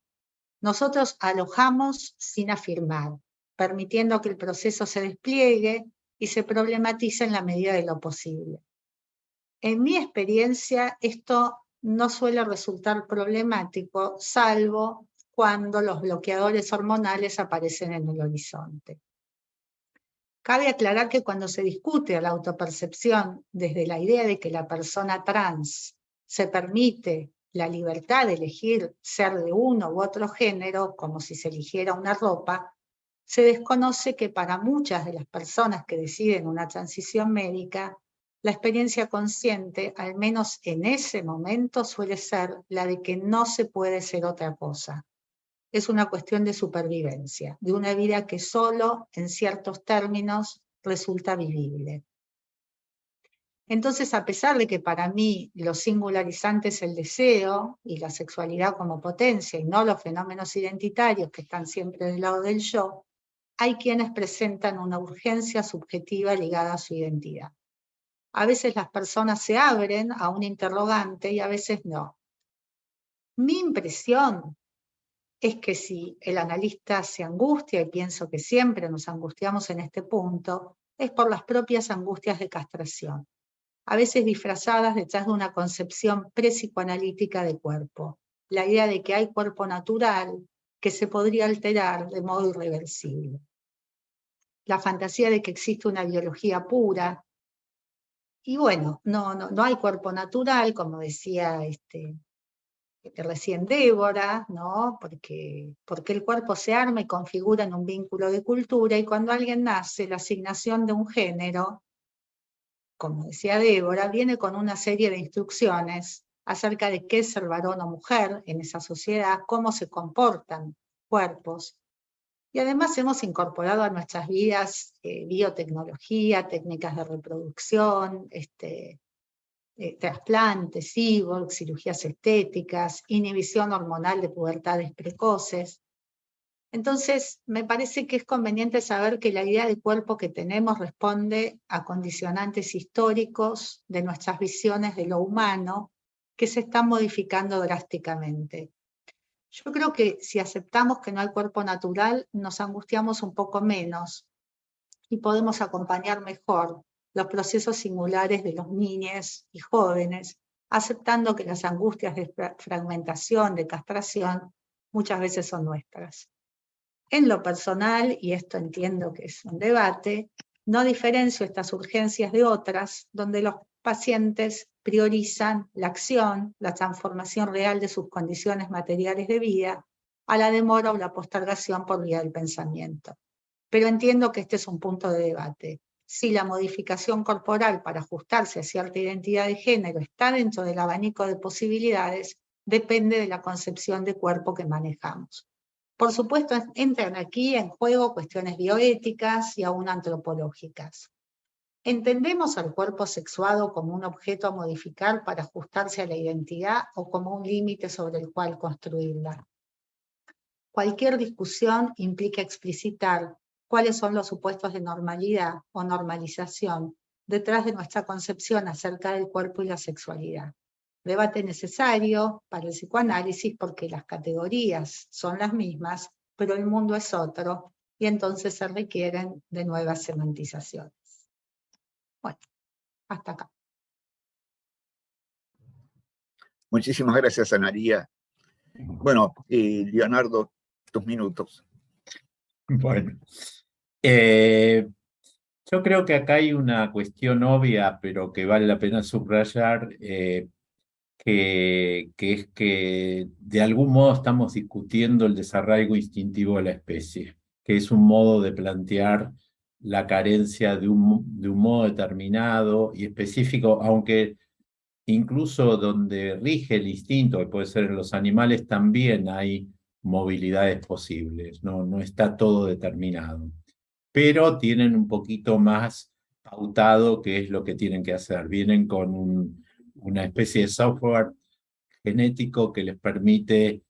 Nosotros alojamos sin afirmar, permitiendo que el proceso se despliegue y se problematiza en la medida de lo posible. En mi experiencia, esto no suele resultar problemático, salvo cuando los bloqueadores hormonales aparecen en el horizonte. Cabe aclarar que cuando se discute la autopercepción desde la idea de que la persona trans se permite la libertad de elegir ser de uno u otro género, como si se eligiera una ropa, se desconoce que para muchas de las personas que deciden una transición médica, la experiencia consciente, al menos en ese momento, suele ser la de que no se puede ser otra cosa. Es una cuestión de supervivencia, de una vida que solo en ciertos términos resulta vivible. Entonces, a pesar de que para mí lo singularizante es el deseo y la sexualidad como potencia y no los fenómenos identitarios que están siempre del lado del yo, hay quienes presentan una urgencia subjetiva ligada a su identidad. A veces las personas se abren a un interrogante y a veces no. Mi impresión es que si el analista se angustia, y pienso que siempre nos angustiamos en este punto, es por las propias angustias de castración, a veces disfrazadas detrás de una concepción prepsicoanalítica de cuerpo, la idea de que hay cuerpo natural que se podría alterar de modo irreversible. La fantasía de que existe una biología pura, y bueno, no hay cuerpo natural, como decía recién Débora, ¿no? Porque el cuerpo se arma y configura en un vínculo de cultura, y cuando alguien nace, la asignación de un género, como decía Débora, viene con una serie de instrucciones acerca de qué es ser varón o mujer en esa sociedad, cómo se comportan cuerpos. Y además hemos incorporado a nuestras vidas biotecnología, técnicas de reproducción, trasplantes, cyborg, cirugías estéticas, inhibición hormonal de pubertades precoces. Entonces, me parece que es conveniente saber que la idea de cuerpo que tenemos responde a condicionantes históricos de nuestras visiones de lo humano que se están modificando drásticamente. Yo creo que si aceptamos que no hay cuerpo natural, nos angustiamos un poco menos y podemos acompañar mejor los procesos singulares de los niños y jóvenes, aceptando que las angustias de fragmentación, de castración, muchas veces son nuestras. En lo personal, y esto entiendo que es un debate, no diferencio estas urgencias de otras, donde los pacientes priorizan la acción, la transformación real de sus condiciones materiales de vida, a la demora o la postergación por vía del pensamiento. Pero entiendo que este es un punto de debate. si la modificación corporal para ajustarse a cierta identidad de género está dentro del abanico de posibilidades, depende de la concepción de cuerpo que manejamos. Por supuesto, entran aquí en juego cuestiones bioéticas y aún antropológicas. ¿Entendemos al cuerpo sexuado como un objeto a modificar para ajustarse a la identidad o como un límite sobre el cual construirla? Cualquier discusión implica explicitar cuáles son los supuestos de normalidad o normalización detrás de nuestra concepción acerca del cuerpo y la sexualidad. Debate necesario para el psicoanálisis porque las categorías son las mismas, pero el mundo es otro y entonces se requieren de nuevas semantizaciones. Bueno, hasta acá. Muchísimas gracias, Analía. Bueno, Leonardo, tus minutos. Bueno, yo creo que acá hay una cuestión obvia, pero que vale la pena subrayar, que es que de algún modo estamos discutiendo el desarraigo instintivo de la especie, que es un modo de plantear la carencia de un modo determinado y específico, aunque incluso donde rige el instinto, que puede ser en los animales, también hay movilidades posibles, no está todo determinado, pero tienen un poquito más pautado qué es lo que tienen que hacer. Vienen con una especie de software genético que les permite,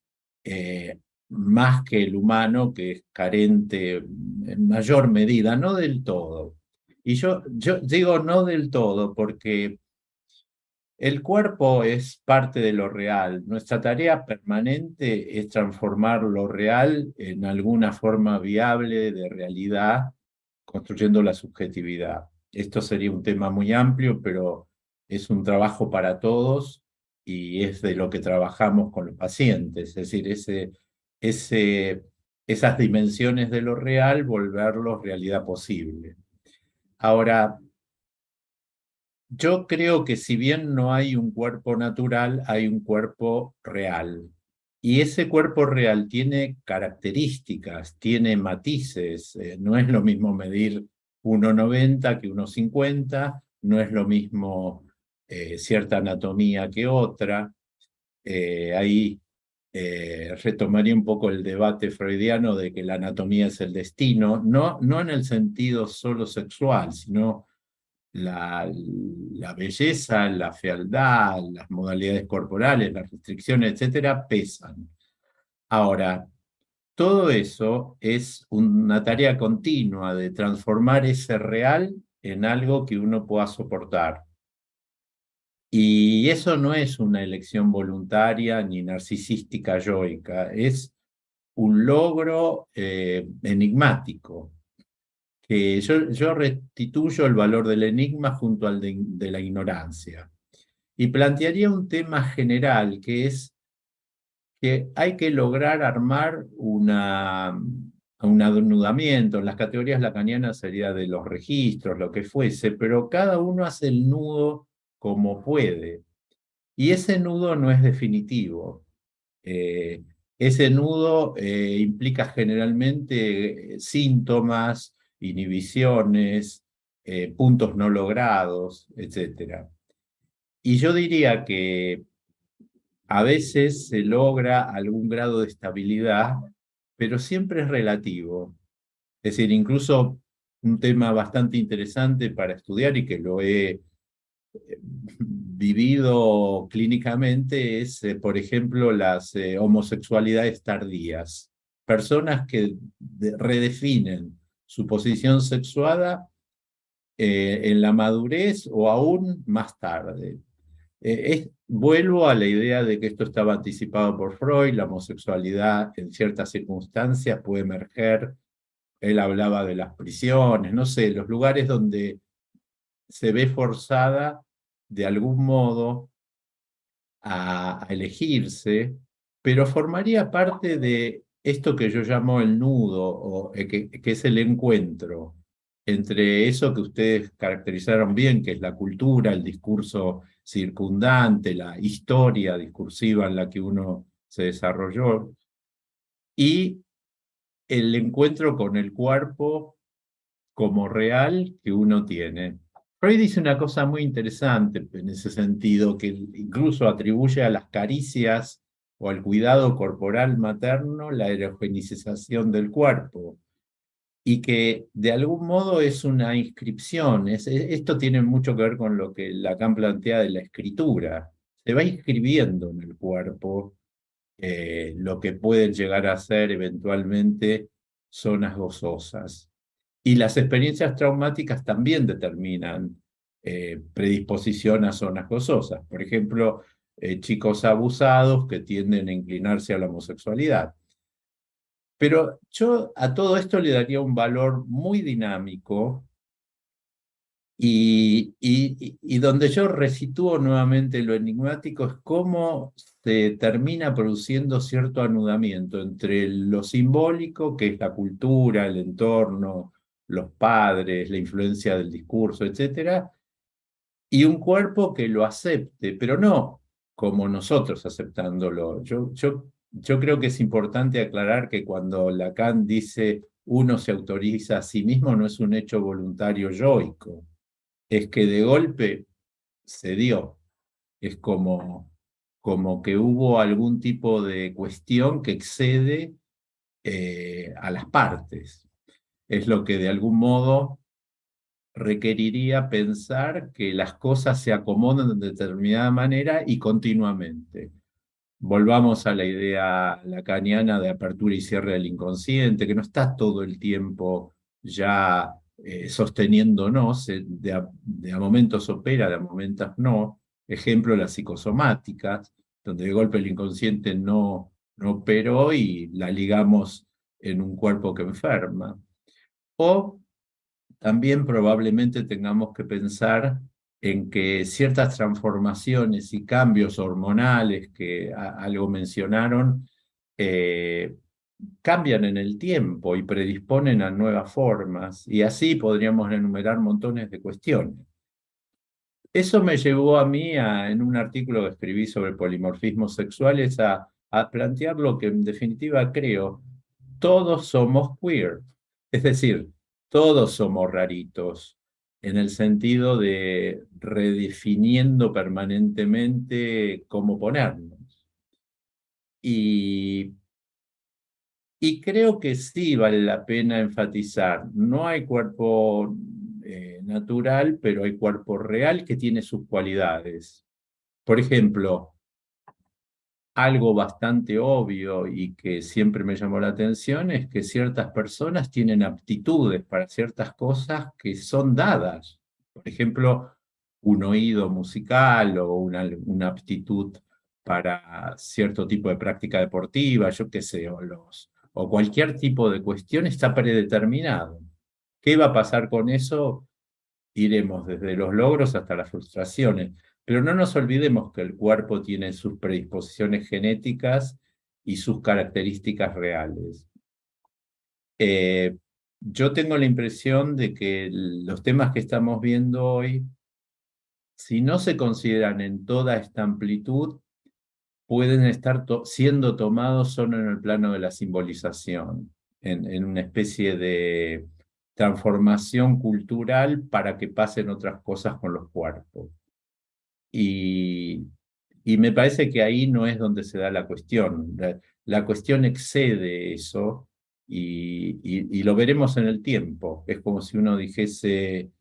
más que el humano, que es carente en mayor medida, no del todo. Y yo digo no del todo porque el cuerpo es parte de lo real. Nuestra tarea permanente es transformar lo real en alguna forma viable de realidad, construyendo la subjetividad. Esto sería un tema muy amplio, pero es un trabajo para todos y es de lo que trabajamos con los pacientes. Es decir, esas dimensiones de lo real, volverlos realidad posible. Ahora, yo creo que si bien no hay un cuerpo natural, hay un cuerpo real. Y ese cuerpo real tiene características, tiene matices. No es lo mismo medir 1,90 que 1,50, no es lo mismo cierta anatomía que otra. Ahí retomaría un poco el debate freudiano de que la anatomía es el destino, no en el sentido solo sexual, sino la belleza, la fealdad, las modalidades corporales, las restricciones, etcétera, pesan. Ahora, todo eso es una tarea continua de transformar ese real en algo que uno pueda soportar. Y eso no es una elección voluntaria ni narcisística yoica, es un logro enigmático. Yo restituyo el valor del enigma junto al de la ignorancia. Y plantearía un tema general, que es que hay que lograr armar un anudamiento. En las categorías lacanianas sería de los registros, lo que fuese, pero cada uno hace el nudo como puede. Y ese nudo no es definitivo. Ese nudo implica generalmente síntomas, inhibiciones, puntos no logrados, etc. Y yo diría que a veces se logra algún grado de estabilidad, pero siempre es relativo. Es decir, incluso un tema bastante interesante para estudiar y que lo he vivido clínicamente es, por ejemplo, las homosexualidades tardías. Personas que redefinen su posición sexuada en la madurez o aún más tarde. Vuelvo a la idea de que esto estaba anticipado por Freud, la homosexualidad en ciertas circunstancias puede emerger. Él hablaba de las prisiones, no sé, los lugares donde se ve forzada de algún modo a elegirse, pero formaría parte de esto que yo llamo el nudo, o que es el encuentro entre eso que ustedes caracterizaron bien, que es la cultura, el discurso circundante, la historia discursiva en la que uno se desarrolló, y el encuentro con el cuerpo como real que uno tiene. Freud dice una cosa muy interesante en ese sentido, que incluso atribuye a las caricias o al cuidado corporal materno la erogenización del cuerpo, y que de algún modo es una inscripción. Esto tiene mucho que ver con lo que Lacan plantea de la escritura. Se va inscribiendo en el cuerpo lo que pueden llegar a ser eventualmente zonas gozosas. Y las experiencias traumáticas también determinan predisposición a zonas gozosas. Por ejemplo, chicos abusados que tienden a inclinarse a la homosexualidad. Pero yo a todo esto le daría un valor muy dinámico y donde yo resitúo nuevamente lo enigmático es cómo se termina produciendo cierto anudamiento entre lo simbólico, que es la cultura, el entorno, los padres, la influencia del discurso, etcétera, y un cuerpo que lo acepte, pero no como nosotros aceptándolo. Yo creo que es importante aclarar que cuando Lacan dice uno se autoriza a sí mismo, no es un hecho voluntario yoico, es que de golpe se dio. Es como que hubo algún tipo de cuestión que excede a las partes. Es lo que de algún modo requeriría pensar que las cosas se acomodan de determinada manera y continuamente. Volvamos a la idea lacaniana de apertura y cierre del inconsciente, que no está todo el tiempo ya sosteniéndonos, de a momentos opera, de a momentos no. Ejemplo, las psicosomáticas, donde de golpe el inconsciente no operó y la ligamos en un cuerpo que enferma. O también probablemente tengamos que pensar en que ciertas transformaciones y cambios hormonales que algo mencionaron cambian en el tiempo y predisponen a nuevas formas, y así podríamos enumerar montones de cuestiones. Eso me llevó a mí, en un artículo que escribí sobre polimorfismos sexuales, a plantear lo que en definitiva creo: todos somos queer, es decir, todos somos raritos, en el sentido de redefiniendo permanentemente cómo ponernos. Y creo que sí vale la pena enfatizar, no hay cuerpo natural, pero hay cuerpo real que tiene sus cualidades. Por ejemplo, algo bastante obvio y que siempre me llamó la atención es que ciertas personas tienen aptitudes para ciertas cosas que son dadas. Por ejemplo, un oído musical o una aptitud para cierto tipo de práctica deportiva, yo qué sé, o cualquier tipo de cuestión está predeterminado. ¿Qué va a pasar con eso? Iremos desde los logros hasta las frustraciones. Pero no nos olvidemos que el cuerpo tiene sus predisposiciones genéticas y sus características reales. Yo tengo la impresión de que los temas que estamos viendo hoy, si no se consideran en toda esta amplitud, pueden estar siendo tomados solo en el plano de la simbolización, en una especie de transformación cultural para que pasen otras cosas con los cuerpos. Y me parece que ahí no es donde se da la cuestión. La cuestión excede eso y lo veremos en el tiempo. Es como si uno dijese,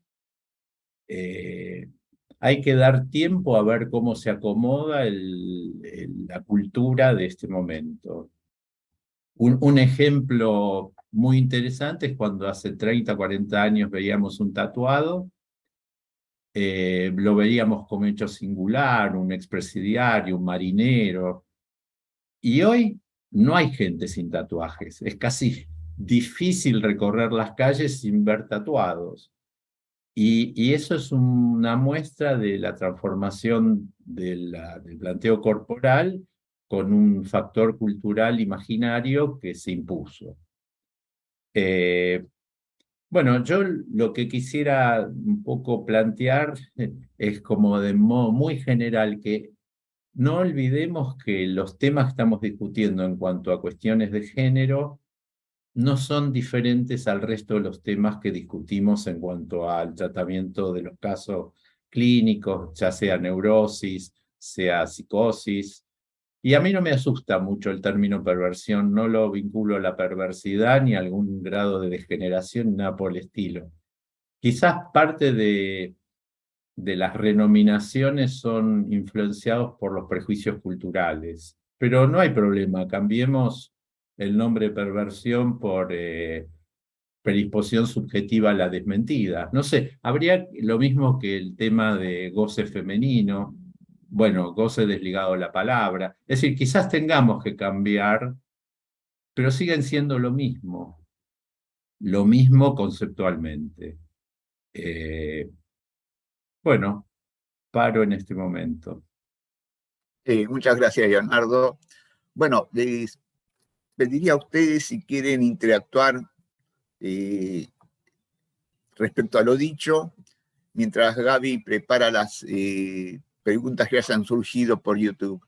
hay que dar tiempo a ver cómo se acomoda la cultura de este momento. Un ejemplo muy interesante es cuando hace 30, 40 años veíamos un tatuado, lo veríamos como hecho singular, un expresidiario, un marinero, y hoy no hay gente sin tatuajes. Es casi difícil recorrer las calles sin ver tatuados. Y eso es una muestra de la transformación del planteo corporal con un factor cultural imaginario que se impuso. Bueno, yo lo que quisiera un poco plantear es como de modo muy general que no olvidemos que los temas que estamos discutiendo en cuanto a cuestiones de género no son diferentes al resto de los temas que discutimos en cuanto al tratamiento de los casos clínicos, ya sea neurosis, sea psicosis. Y a mí no me asusta mucho el término perversión, no lo vinculo a la perversidad ni a algún grado de degeneración, nada por el estilo. Quizás parte de las renominaciones son influenciados por los prejuicios culturales, pero no hay problema, cambiemos el nombre perversión por predisposición subjetiva a la desmentida. No sé, habría lo mismo que el tema de goce femenino, bueno, goce desligado a la palabra, es decir, quizás tengamos que cambiar, pero siguen siendo lo mismo conceptualmente. Bueno, paro en este momento. Muchas gracias, Leonardo. Bueno, les pediría a ustedes si quieren interactuar respecto a lo dicho, mientras Gaby prepara las preguntas que hayan surgido por YouTube.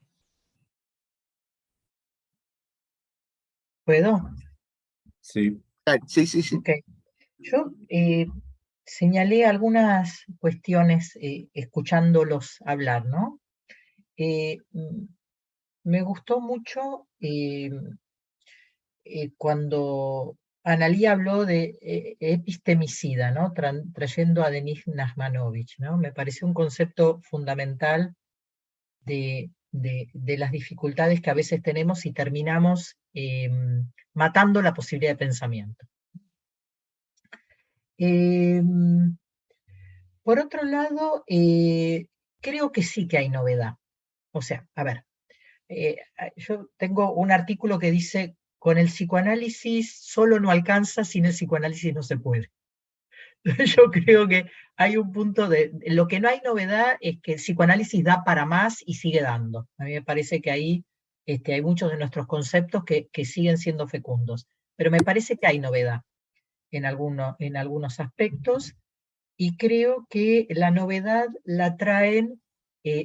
¿Puedo? Sí. Sí, sí, sí. Okay. Yo señalé algunas cuestiones escuchándolos hablar, ¿no? Me gustó mucho cuando Analía habló de epistemicida, ¿no? Trayendo a Denis Nachmanovich, ¿no? Me pareció un concepto fundamental de las dificultades que a veces tenemos y terminamos matando la posibilidad de pensamiento. Por otro lado, creo que sí que hay novedad. O sea, a ver, yo tengo un artículo que dice, con el psicoanálisis solo no alcanza, sin el psicoanálisis no se puede. Yo creo que hay un punto lo que no hay novedad es que el psicoanálisis da para más y sigue dando. A mí me parece que ahí hay muchos de nuestros conceptos que siguen siendo fecundos. Pero me parece que hay novedad en algunos aspectos. Y creo que la novedad la traen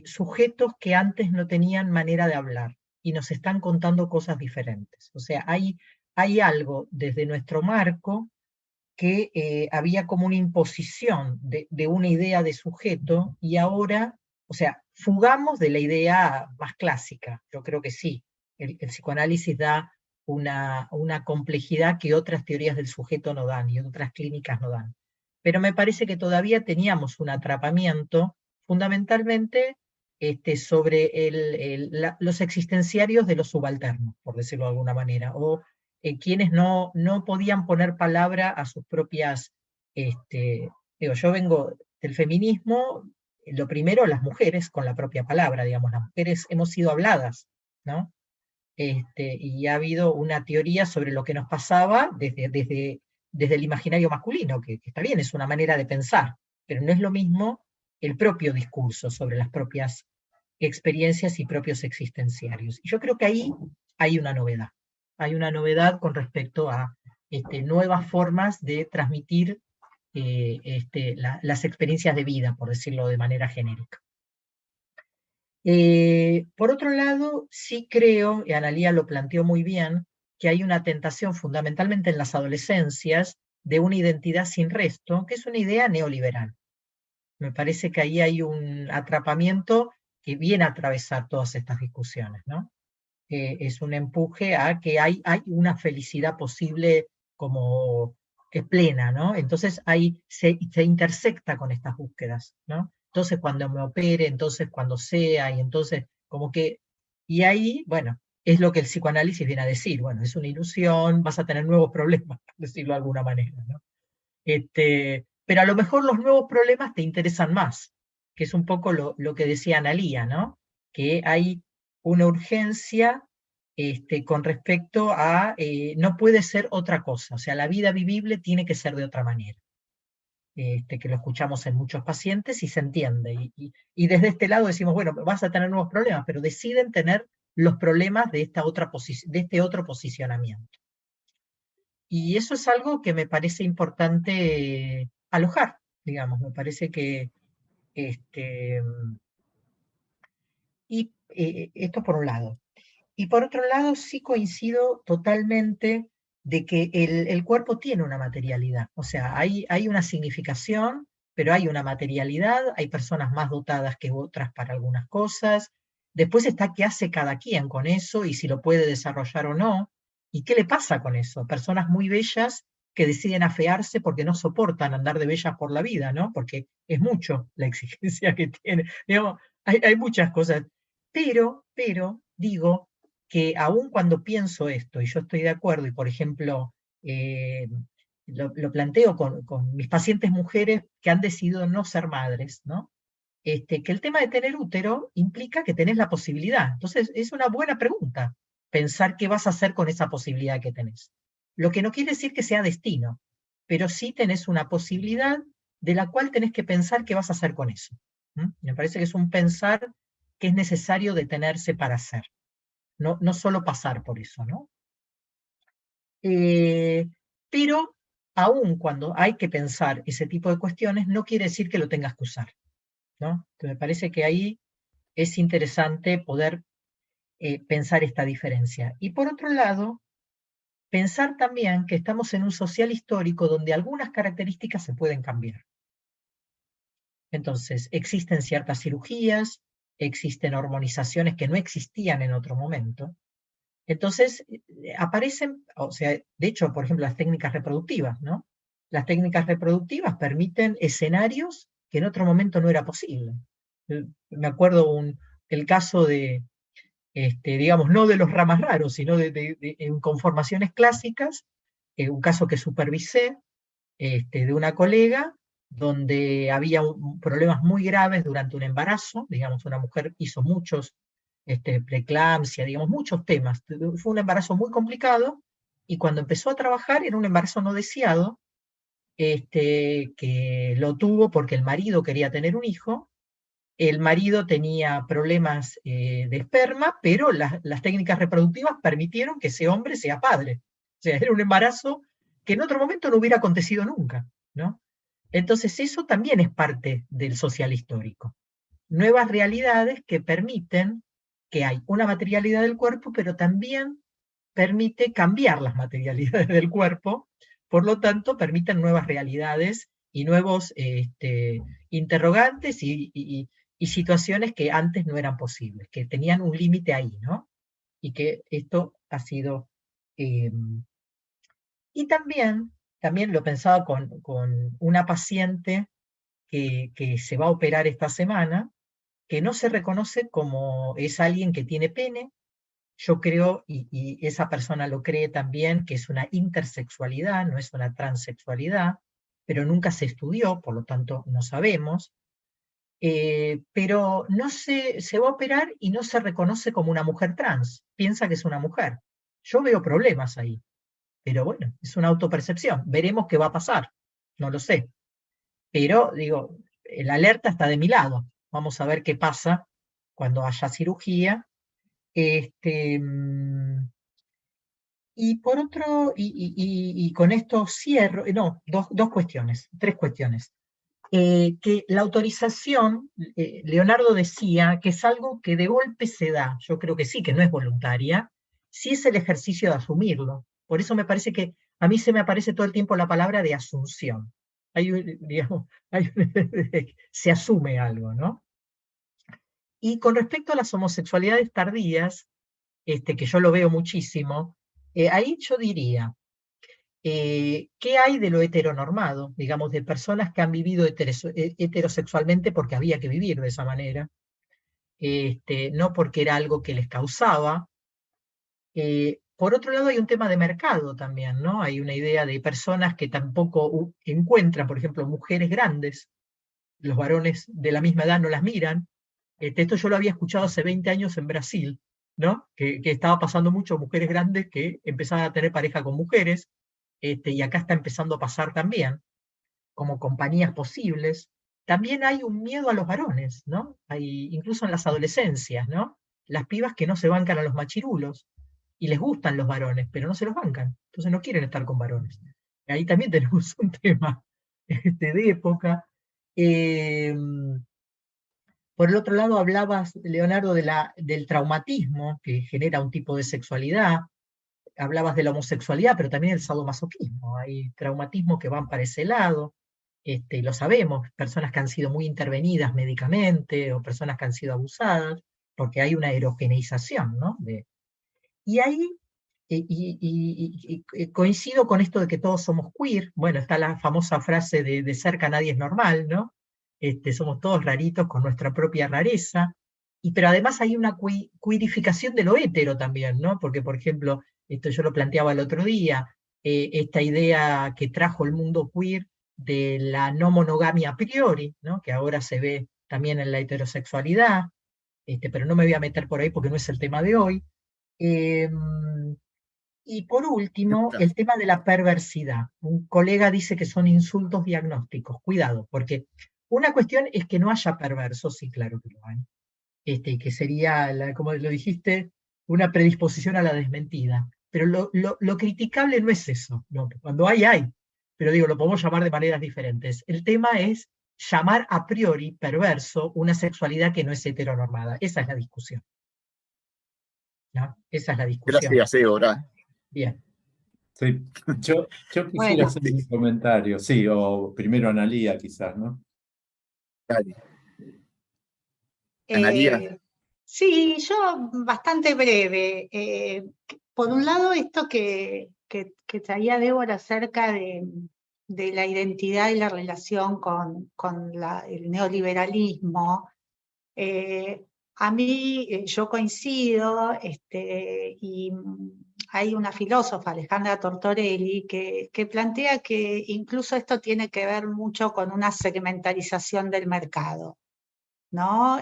sujetos que antes no tenían manera de hablar y nos están contando cosas diferentes. O sea, hay algo desde nuestro marco que había como una imposición de una idea de sujeto y ahora, o sea, fugamos de la idea más clásica. Yo creo que sí, el psicoanálisis da una complejidad que otras teorías del sujeto no dan y otras clínicas no dan. Pero me parece que todavía teníamos un atrapamiento fundamentalmente sobre los existenciarios de los subalternos, por decirlo de alguna manera, o quienes no podían poner palabra a sus propias, yo vengo del feminismo, lo primero las mujeres con la propia palabra, digamos, las mujeres hemos sido habladas, ¿no? Y ha habido una teoría sobre lo que nos pasaba desde el imaginario masculino, que está bien, es una manera de pensar, pero no es lo mismo el propio discurso sobre las propias experiencias y propios existenciarios. Y yo creo que ahí hay una novedad. Hay una novedad con respecto a nuevas formas de transmitir las experiencias de vida, por decirlo de manera genérica. Por otro lado, sí creo, y Analía lo planteó muy bien, que hay una tentación fundamentalmente en las adolescencias de una identidad sin resto, que es una idea neoliberal. Me parece que ahí hay un atrapamiento que viene a atravesar todas estas discusiones, ¿no? Es un empuje a que hay una felicidad posible como que es plena, ¿no? Entonces ahí se intersecta con estas búsquedas, ¿no? Entonces cuando me opere, entonces cuando sea, y entonces como que, y ahí, bueno, es lo que el psicoanálisis viene a decir, bueno, es una ilusión, vas a tener nuevos problemas, por decirlo de alguna manera, ¿no? Pero a lo mejor los nuevos problemas te interesan más, que es un poco lo que decía Analía, ¿no? Que hay una urgencia con respecto a no puede ser otra cosa, o sea, la vida vivible tiene que ser de otra manera. Que lo escuchamos en muchos pacientes y se entiende. Y desde este lado decimos, bueno, vas a tener nuevos problemas, pero deciden tener los problemas de este otro posicionamiento. Y eso es algo que me parece importante alojar, digamos, me parece que esto por un lado. Y por otro lado, sí coincido totalmente de que el cuerpo tiene una materialidad, o sea, hay una significación, pero hay una materialidad, hay personas más dotadas que otras para algunas cosas, después está qué hace cada quien con eso y si lo puede desarrollar o no, y qué le pasa con eso, personas muy bellas que deciden afearse porque no soportan andar de bellas por la vida, ¿no? Porque es mucho la exigencia que tiene, digamos, hay muchas cosas, pero digo, que aun cuando pienso esto, y yo estoy de acuerdo, y por ejemplo, lo planteo con mis pacientes mujeres que han decidido no ser madres, ¿no? Que el tema de tener útero implica que tenés la posibilidad. Entonces, es una buena pregunta pensar qué vas a hacer con esa posibilidad que tenés. Lo que no quiere decir que sea destino, pero sí tenés una posibilidad de la cual tenés que pensar qué vas a hacer con eso. Me parece que es un pensar que es necesario detenerse para hacer. No solo pasar por eso, ¿no? Pero aún cuando hay que pensar ese tipo de cuestiones, no quiere decir que lo tengas que usar, ¿no? Entonces me parece que ahí es interesante poder pensar esta diferencia. Y por otro lado, pensar también que estamos en un social histórico donde algunas características se pueden cambiar. Entonces, existen ciertas cirugías, existen hormonizaciones que no existían en otro momento. Entonces, aparecen, o sea, de hecho, por ejemplo, las técnicas reproductivas, ¿no? Las técnicas reproductivas permiten escenarios que en otro momento no era posible. Me acuerdo el caso de, digamos, no de los ramas raros, sino en conformaciones clásicas, un caso que supervisé, de una colega, donde había problemas muy graves durante un embarazo, digamos, una mujer hizo muchos preeclampsia, digamos, muchos temas. Fue un embarazo muy complicado y cuando empezó a trabajar era un embarazo no deseado, que lo tuvo porque el marido quería tener un hijo, el marido tenía problemas de esperma, pero las técnicas reproductivas permitieron que ese hombre sea padre. O sea, era un embarazo que en otro momento no hubiera acontecido nunca, ¿no? Entonces eso también es parte del social histórico. Nuevas realidades que permiten que hay una materialidad del cuerpo, pero también permite cambiar las materialidades del cuerpo, por lo tanto permiten nuevas realidades y nuevos interrogantes y situaciones que antes no eran posibles, que tenían un límite ahí, ¿no? Y que esto ha sido... y también lo pensaba con una paciente que se va a operar esta semana, que no se reconoce como es alguien que tiene pene. Yo creo, y esa persona lo cree también, que es una intersexualidad, no es una transexualidad, pero nunca se estudió, por lo tanto no sabemos. Pero no se va a operar y no se reconoce como una mujer trans, piensa que es una mujer. Yo veo problemas ahí, pero bueno, es una autopercepción. Veremos qué va a pasar, no lo sé. Pero digo, la alerta está de mi lado. Vamos a ver qué pasa cuando haya cirugía. Y por otro, y con esto cierro, no, dos cuestiones, tres cuestiones. Que la autorización, Leonardo decía que es algo que de golpe se da, yo creo que sí, que no es voluntaria, sí es el ejercicio de asumirlo. Por eso me parece que a mí se me aparece todo el tiempo la palabra de asunción. Digamos, se asume algo, ¿no? Y con respecto a las homosexualidades tardías, que yo lo veo muchísimo, ahí yo diría, ¿qué hay de lo heteronormado? Digamos, de personas que han vivido heterosexualmente porque había que vivir de esa manera, no porque era algo que les causaba. Por otro lado, hay un tema de mercado también, ¿no? Hay una idea de personas que tampoco encuentran, por ejemplo, mujeres grandes, los varones de la misma edad no las miran. Esto yo lo había escuchado hace 20 años en Brasil, ¿no? Que estaba pasando mucho mujeres grandes que empezaban a tener pareja con mujeres, y acá está empezando a pasar también, como compañías posibles. También hay un miedo a los varones, ¿no? Hay, incluso en las adolescencias, ¿no? Las pibas que no se bancan a los machirulos, y les gustan los varones, pero no se los bancan, entonces no quieren estar con varones. Ahí también tenemos un tema de época. Eh, por el otro lado, hablabas, Leonardo, del traumatismo que genera un tipo de sexualidad. hablabas de la homosexualidad, pero también el sadomasoquismo. Hay traumatismos que van para ese lado, lo sabemos, personas que han sido muy intervenidas médicamente o personas que han sido abusadas, porque hay una erogeneización, ¿no? Y ahí coincido con esto de que todos somos queer. Bueno, está la famosa frase de cerca nadie es normal, ¿no? Somos todos raritos con nuestra propia rareza. Pero además hay una queerificación de lo hétero también, ¿no? Porque, por ejemplo, esto yo lo planteaba el otro día, esta idea que trajo el mundo queer de la no monogamia a priori, ¿no? Que ahora se ve también en la heterosexualidad, pero no me voy a meter por ahí porque no es el tema de hoy. Y por último, el tema de la perversidad. Un colega dice que son insultos diagnósticos. Cuidado, porque una cuestión es que no haya perversos, sí, claro que lo hay. Que sería, como lo dijiste, una predisposición a la desmentida. Pero lo criticable no es eso. No, cuando hay. Pero digo, lo podemos llamar de maneras diferentes. El tema es llamar a priori perverso una sexualidad que no es heteronormada. Esa es la discusión, ¿no? Esa es la discusión. Gracias, Évora. Bien. Sí, yo quisiera Bueno. hacer un comentario, sí, o primero Analía quizás, ¿no? Dale. Analía. Sí, yo bastante breve. Por un lado, esto que traía Débora acerca de la identidad y la relación con el neoliberalismo. A mí, yo coincido, y hay una filósofa, Alejandra Tortorelli, que plantea que incluso esto tiene que ver mucho con una segmentarización del mercado, ¿no?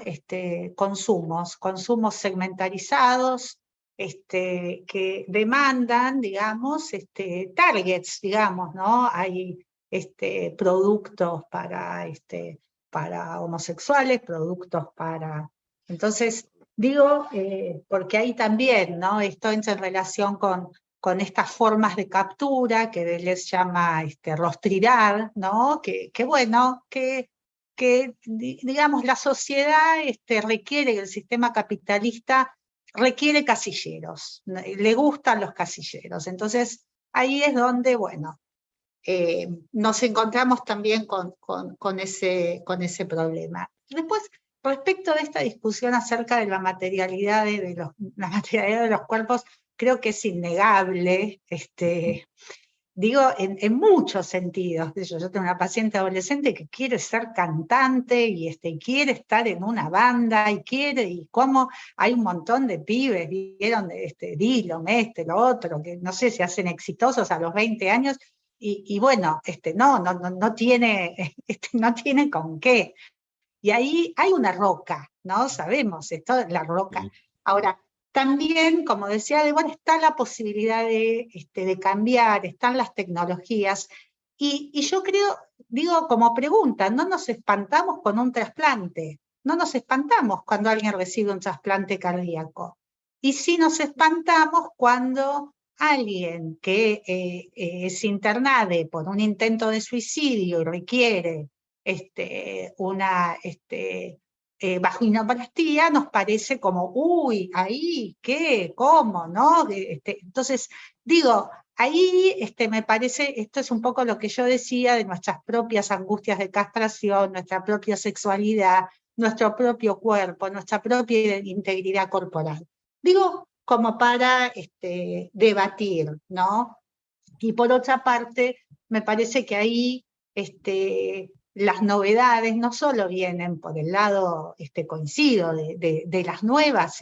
Consumos segmentarizados, que demandan, digamos, targets, digamos, ¿no? Hay productos para homosexuales, productos para... Entonces, digo, porque ahí también, ¿no? Esto entra en relación con estas formas de captura que Deleuze llama rostridad, ¿no? Que bueno, que digamos, la sociedad requiere, el sistema capitalista requiere casilleros, le gustan los casilleros. Entonces, ahí es donde, bueno, nos encontramos también con ese problema. Después, respecto de esta discusión acerca de la materialidad de los cuerpos, creo que es innegable, digo, en muchos sentidos. Yo tengo una paciente adolescente que quiere ser cantante y quiere estar en una banda y cómo hay un montón de pibes, vieron, Dillon, lo otro, que no sé, se hacen exitosos a los 20 años y bueno, no tiene, no tiene con qué. Y ahí hay una roca, ¿no? Sabemos esto, la roca. Sí. Ahora, también, como decía Débora, está la posibilidad de cambiar, están las tecnologías, y yo creo, digo como pregunta, no nos espantamos con un trasplante, no nos espantamos cuando alguien recibe un trasplante cardíaco, y sí nos espantamos cuando alguien que es internado por un intento de suicidio y requiere una vaginoplastía, nos parece como, uy, ahí, ¿qué? ¿Cómo? ¿No? Entonces, digo, ahí me parece, esto es un poco lo que yo decía de nuestras propias angustias de castración, nuestra propia sexualidad, nuestro propio cuerpo, nuestra propia integridad corporal. Digo, como para debatir, ¿no? Y por otra parte, me parece que ahí las novedades no solo vienen por el lado, coincido, de las nuevas,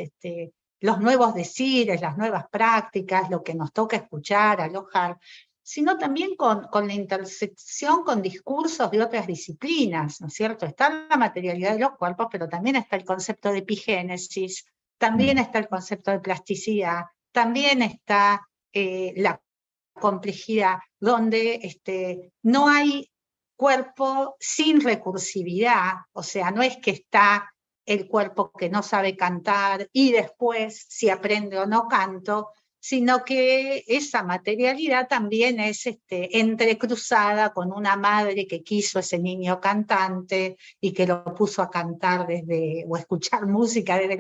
los nuevos decires, las nuevas prácticas, lo que nos toca escuchar, alojar, sino también con la intersección con discursos de otras disciplinas, ¿no es cierto? Está la materialidad de los cuerpos, pero también está el concepto de epigénesis, también está el concepto de plasticidad, también está la complejidad, donde no hay cuerpo sin recursividad, o sea, no es que está el cuerpo que no sabe cantar y después si aprende o no canto, sino que esa materialidad también es entrecruzada con una madre que quiso ese niño cantante y que lo puso a cantar o a escuchar música desde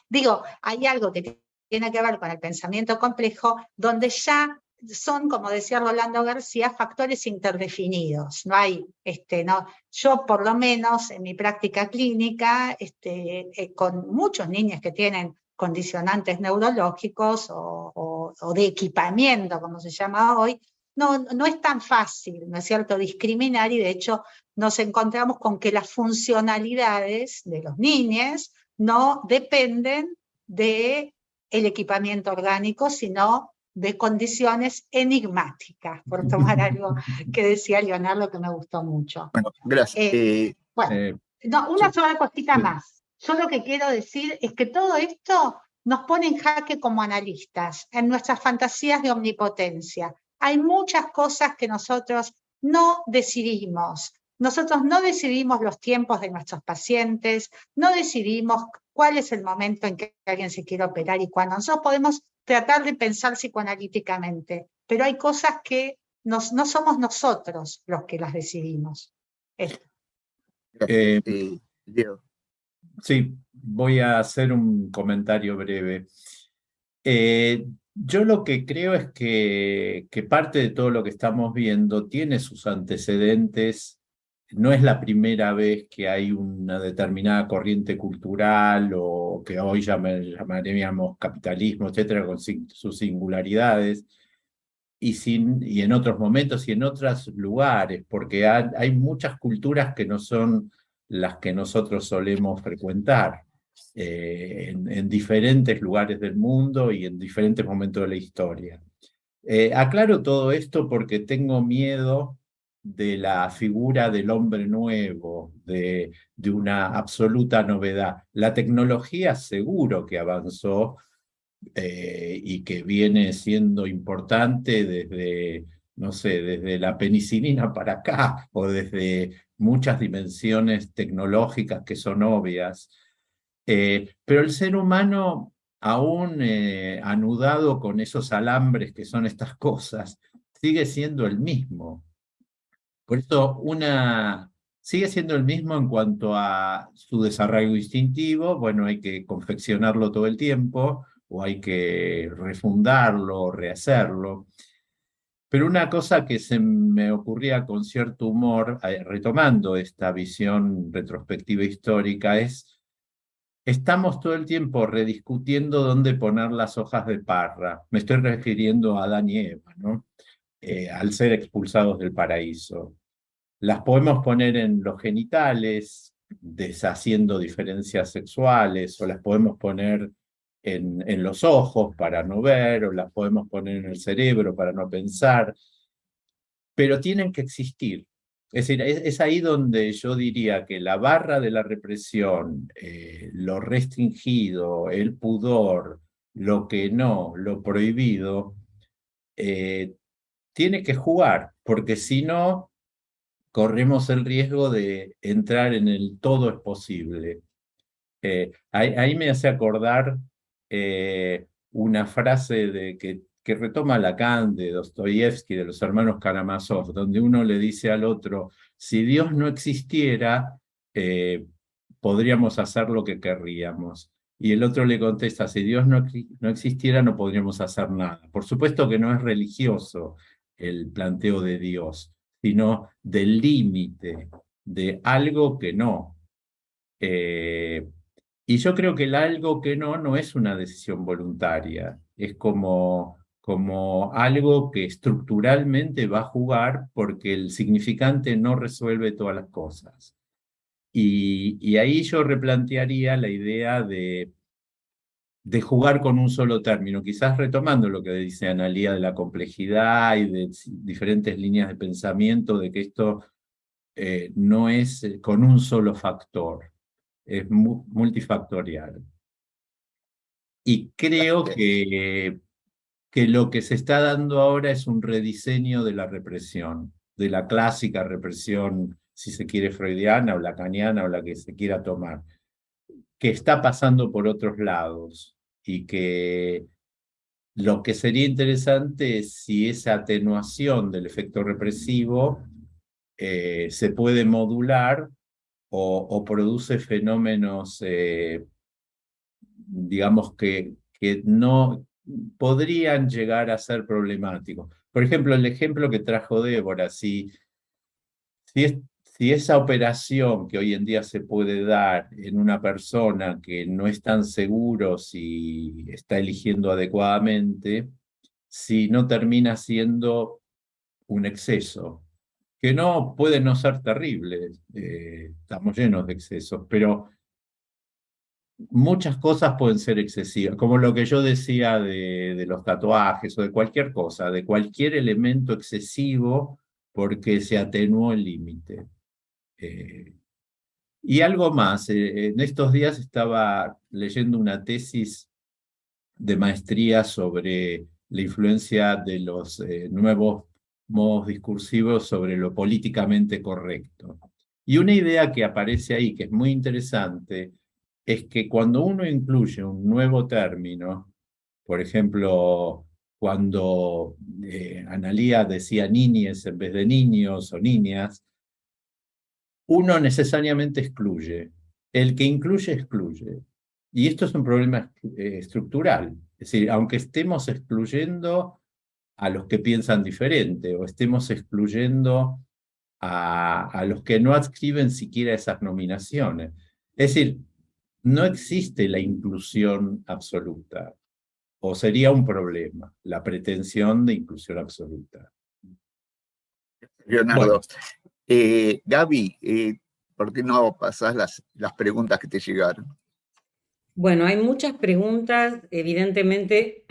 digo, hay algo que tiene que ver con el pensamiento complejo, donde ya son, como decía Rolando García, factores interdefinidos. No hay, no, yo por lo menos en mi práctica clínica, con muchos niños que tienen condicionantes neurológicos o de equipamiento, como se llama hoy, no es tan fácil, ¿no es cierto?, discriminar, y de hecho nos encontramos con que las funcionalidades de los niños no dependen del equipamiento orgánico, sino de condiciones enigmáticas, por tomar algo que decía Leonardo que me gustó mucho. Bueno, gracias. Una sola cosita más. Yo lo que quiero decir es que todo esto nos pone en jaque como analistas, en nuestras fantasías de omnipotencia. Hay muchas cosas que nosotros no decidimos. Nosotros no decidimos los tiempos de nuestros pacientes, no decidimos cuál es el momento en que alguien se quiere operar y cuándo. Nosotros podemos tratar de pensar psicoanalíticamente, pero hay cosas que no somos nosotros los que las decidimos. Leo. Sí, voy a hacer un comentario breve. Yo lo que creo es que parte de todo lo que estamos viendo tiene sus antecedentes. No es la primera vez que hay una determinada corriente cultural o que hoy llamaríamos capitalismo, etcétera, con sus singularidades, y en otros momentos y en otros lugares, porque hay muchas culturas que no son las que nosotros solemos frecuentar. En diferentes lugares del mundo y en diferentes momentos de la historia. Aclaro todo esto porque tengo miedo de la figura del hombre nuevo, de una absoluta novedad. La tecnología seguro que avanzó y que viene siendo importante desde, no sé, desde la penicilina para acá o desde muchas dimensiones tecnológicas que son obvias. Pero el ser humano, aún anudado con esos alambres que son estas cosas, sigue siendo el mismo. Por eso sigue siendo el mismo en cuanto a su desarrollo instintivo. Bueno, hay que confeccionarlo todo el tiempo, o hay que refundarlo, o rehacerlo. Pero una cosa que se me ocurría con cierto humor, retomando esta visión retrospectiva histórica, es: estamos todo el tiempo rediscutiendo dónde poner las hojas de parra. Me estoy refiriendo a Adán y Eva, ¿no? Al ser expulsados del paraíso. Las podemos poner en los genitales, deshaciendo diferencias sexuales, o las podemos poner en los ojos para no ver, o las podemos poner en el cerebro para no pensar, pero tienen que existir. Es decir, es ahí donde yo diría que la barra de la represión, lo restringido, el pudor, lo que no, lo prohibido, tiene que jugar, porque si no, corremos el riesgo de entrar en el todo es posible. Ahí me hace acordar una frase que retoma Lacan, de Dostoyevsky, de los hermanos Karamazov, donde uno le dice al otro: si Dios no existiera, podríamos hacer lo que querríamos. Y el otro le contesta: si Dios no existiera, no podríamos hacer nada. Por supuesto que no es religioso el planteo de Dios, sino del límite, de algo que no. Y yo creo que el algo que no es una decisión voluntaria, es como algo que estructuralmente va a jugar porque el significante no resuelve todas las cosas. Y ahí yo replantearía la idea de jugar con un solo término, quizás retomando lo que dice Analía de la complejidad y de diferentes líneas de pensamiento, de que esto no es con un solo factor, es multifactorial. Y creo que lo que se está dando ahora es un rediseño de la represión, de la clásica represión, si se quiere, freudiana o lacaniana o la que se quiera tomar, que está pasando por otros lados, y que lo que sería interesante es si esa atenuación del efecto represivo se puede modular o produce fenómenos, digamos, que que no podrían llegar a ser problemáticos. Por ejemplo, el ejemplo que trajo Débora, si esa operación que hoy en día se puede dar en una persona que no es tan seguro si está eligiendo adecuadamente, si no termina siendo un exceso, que no puede no ser terrible, estamos llenos de excesos, pero muchas cosas pueden ser excesivas, como lo que yo decía de los tatuajes o de cualquier cosa, de cualquier elemento excesivo porque se atenuó el límite. Y algo más, en estos días estaba leyendo una tesis de maestría sobre la influencia de los nuevos modos discursivos sobre lo políticamente correcto. Y una idea que aparece ahí, que es muy interesante, es que cuando uno incluye un nuevo término, por ejemplo, cuando Analía decía niñes en vez de niños o niñas, uno necesariamente excluye. El que incluye, excluye. Y esto es un problema estructural. Es decir, aunque estemos excluyendo a los que piensan diferente o estemos excluyendo a los que no adscriben siquiera esas nominaciones. Es decir, no existe la inclusión absoluta, o sería un problema, la pretensión de inclusión absoluta. Leonardo. Gaby, ¿por qué no pasás las preguntas que te llegaron? Bueno, hay muchas preguntas, evidentemente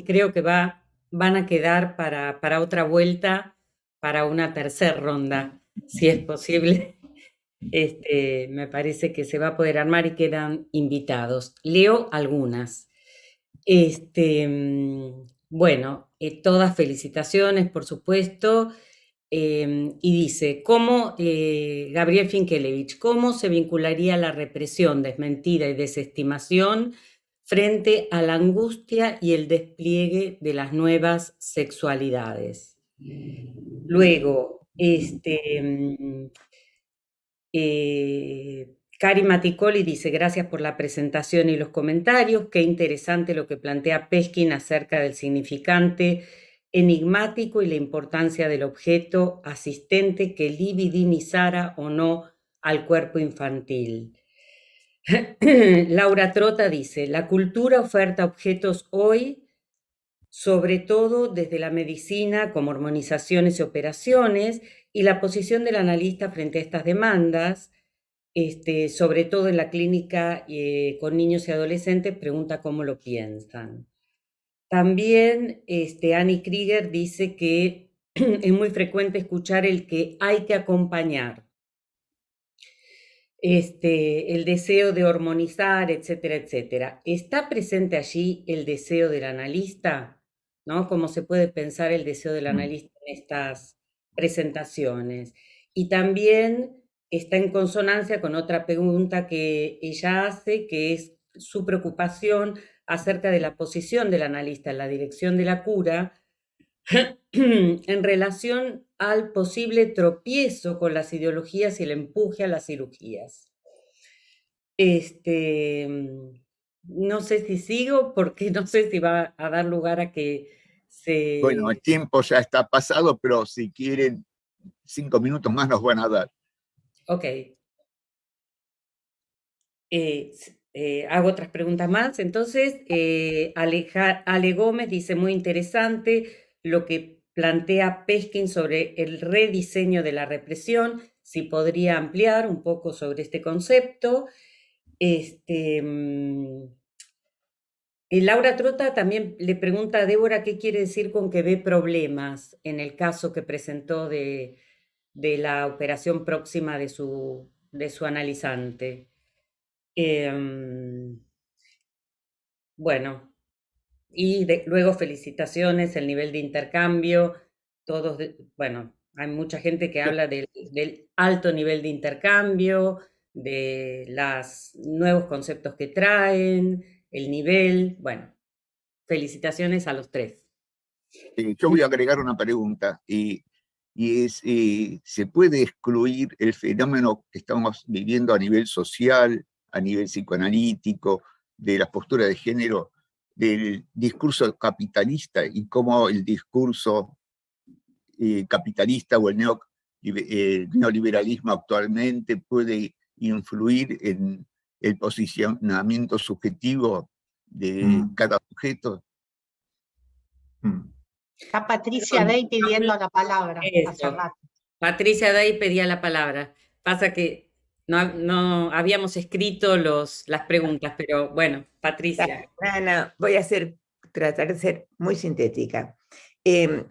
creo que van a quedar para otra vuelta, para una tercera ronda, si es posible. Me parece que se va a poder armar y quedan invitados. Leo algunas. Bueno, todas felicitaciones, por supuesto. Y dice, Gabriel Finkelevich, ¿cómo se vincularía la represión, desmentida y desestimación frente a la angustia y el despliegue de las nuevas sexualidades? Luego, Cari Maticoli dice, gracias por la presentación y los comentarios, qué interesante lo que plantea Peskin acerca del significante enigmático y la importancia del objeto asistente que libidinizara o no al cuerpo infantil. Laura Trota dice, la cultura oferta objetos hoy, sobre todo desde la medicina como hormonizaciones y operaciones, y la posición del analista frente a estas demandas, sobre todo en la clínica con niños y adolescentes, pregunta cómo lo piensan. También Annie Krieger dice que es muy frecuente escuchar el que hay que acompañar, el deseo de hormonizar, etcétera, etcétera. ¿Está presente allí el deseo del analista? ¿No? ¿Cómo se puede pensar el deseo del analista en estas presentaciones? Y también está en consonancia con otra pregunta que ella hace, que es su preocupación acerca de la posición del analista en la dirección de la cura en relación al posible tropiezo con las ideologías y el empuje a las cirugías. No sé si sigo, porque no sé si va a dar lugar a que se... Bueno, el tiempo ya está pasado, pero si quieren 5 minutos más nos van a dar. Ok. Hago otras preguntas más. Entonces, Ale Gómez dice, muy interesante lo que plantea Peskin sobre el rediseño de la represión, si podría ampliar un poco sobre este concepto. Laura Trota también le pregunta a Débora qué quiere decir con que ve problemas en el caso que presentó de la operación próxima de su analizante. Bueno, y luego felicitaciones, el nivel de intercambio, bueno, hay mucha gente que habla del alto nivel de intercambio, de los nuevos conceptos que traen, el nivel, bueno, felicitaciones a los tres. Yo voy a agregar una pregunta, y es, ¿se puede excluir el fenómeno que estamos viviendo a nivel social, a nivel psicoanalítico, de las posturas de género, del discurso capitalista y cómo el discurso capitalista o el neoliberalismo actualmente puede influir en el posicionamiento subjetivo de cada sujeto. Está Patricia Day pidiendo la palabra. Hace Eso. rato. Patricia Day pedía la palabra. Pasa que no habíamos escrito las preguntas, pero bueno, Patricia. No, voy a tratar de ser muy sintética.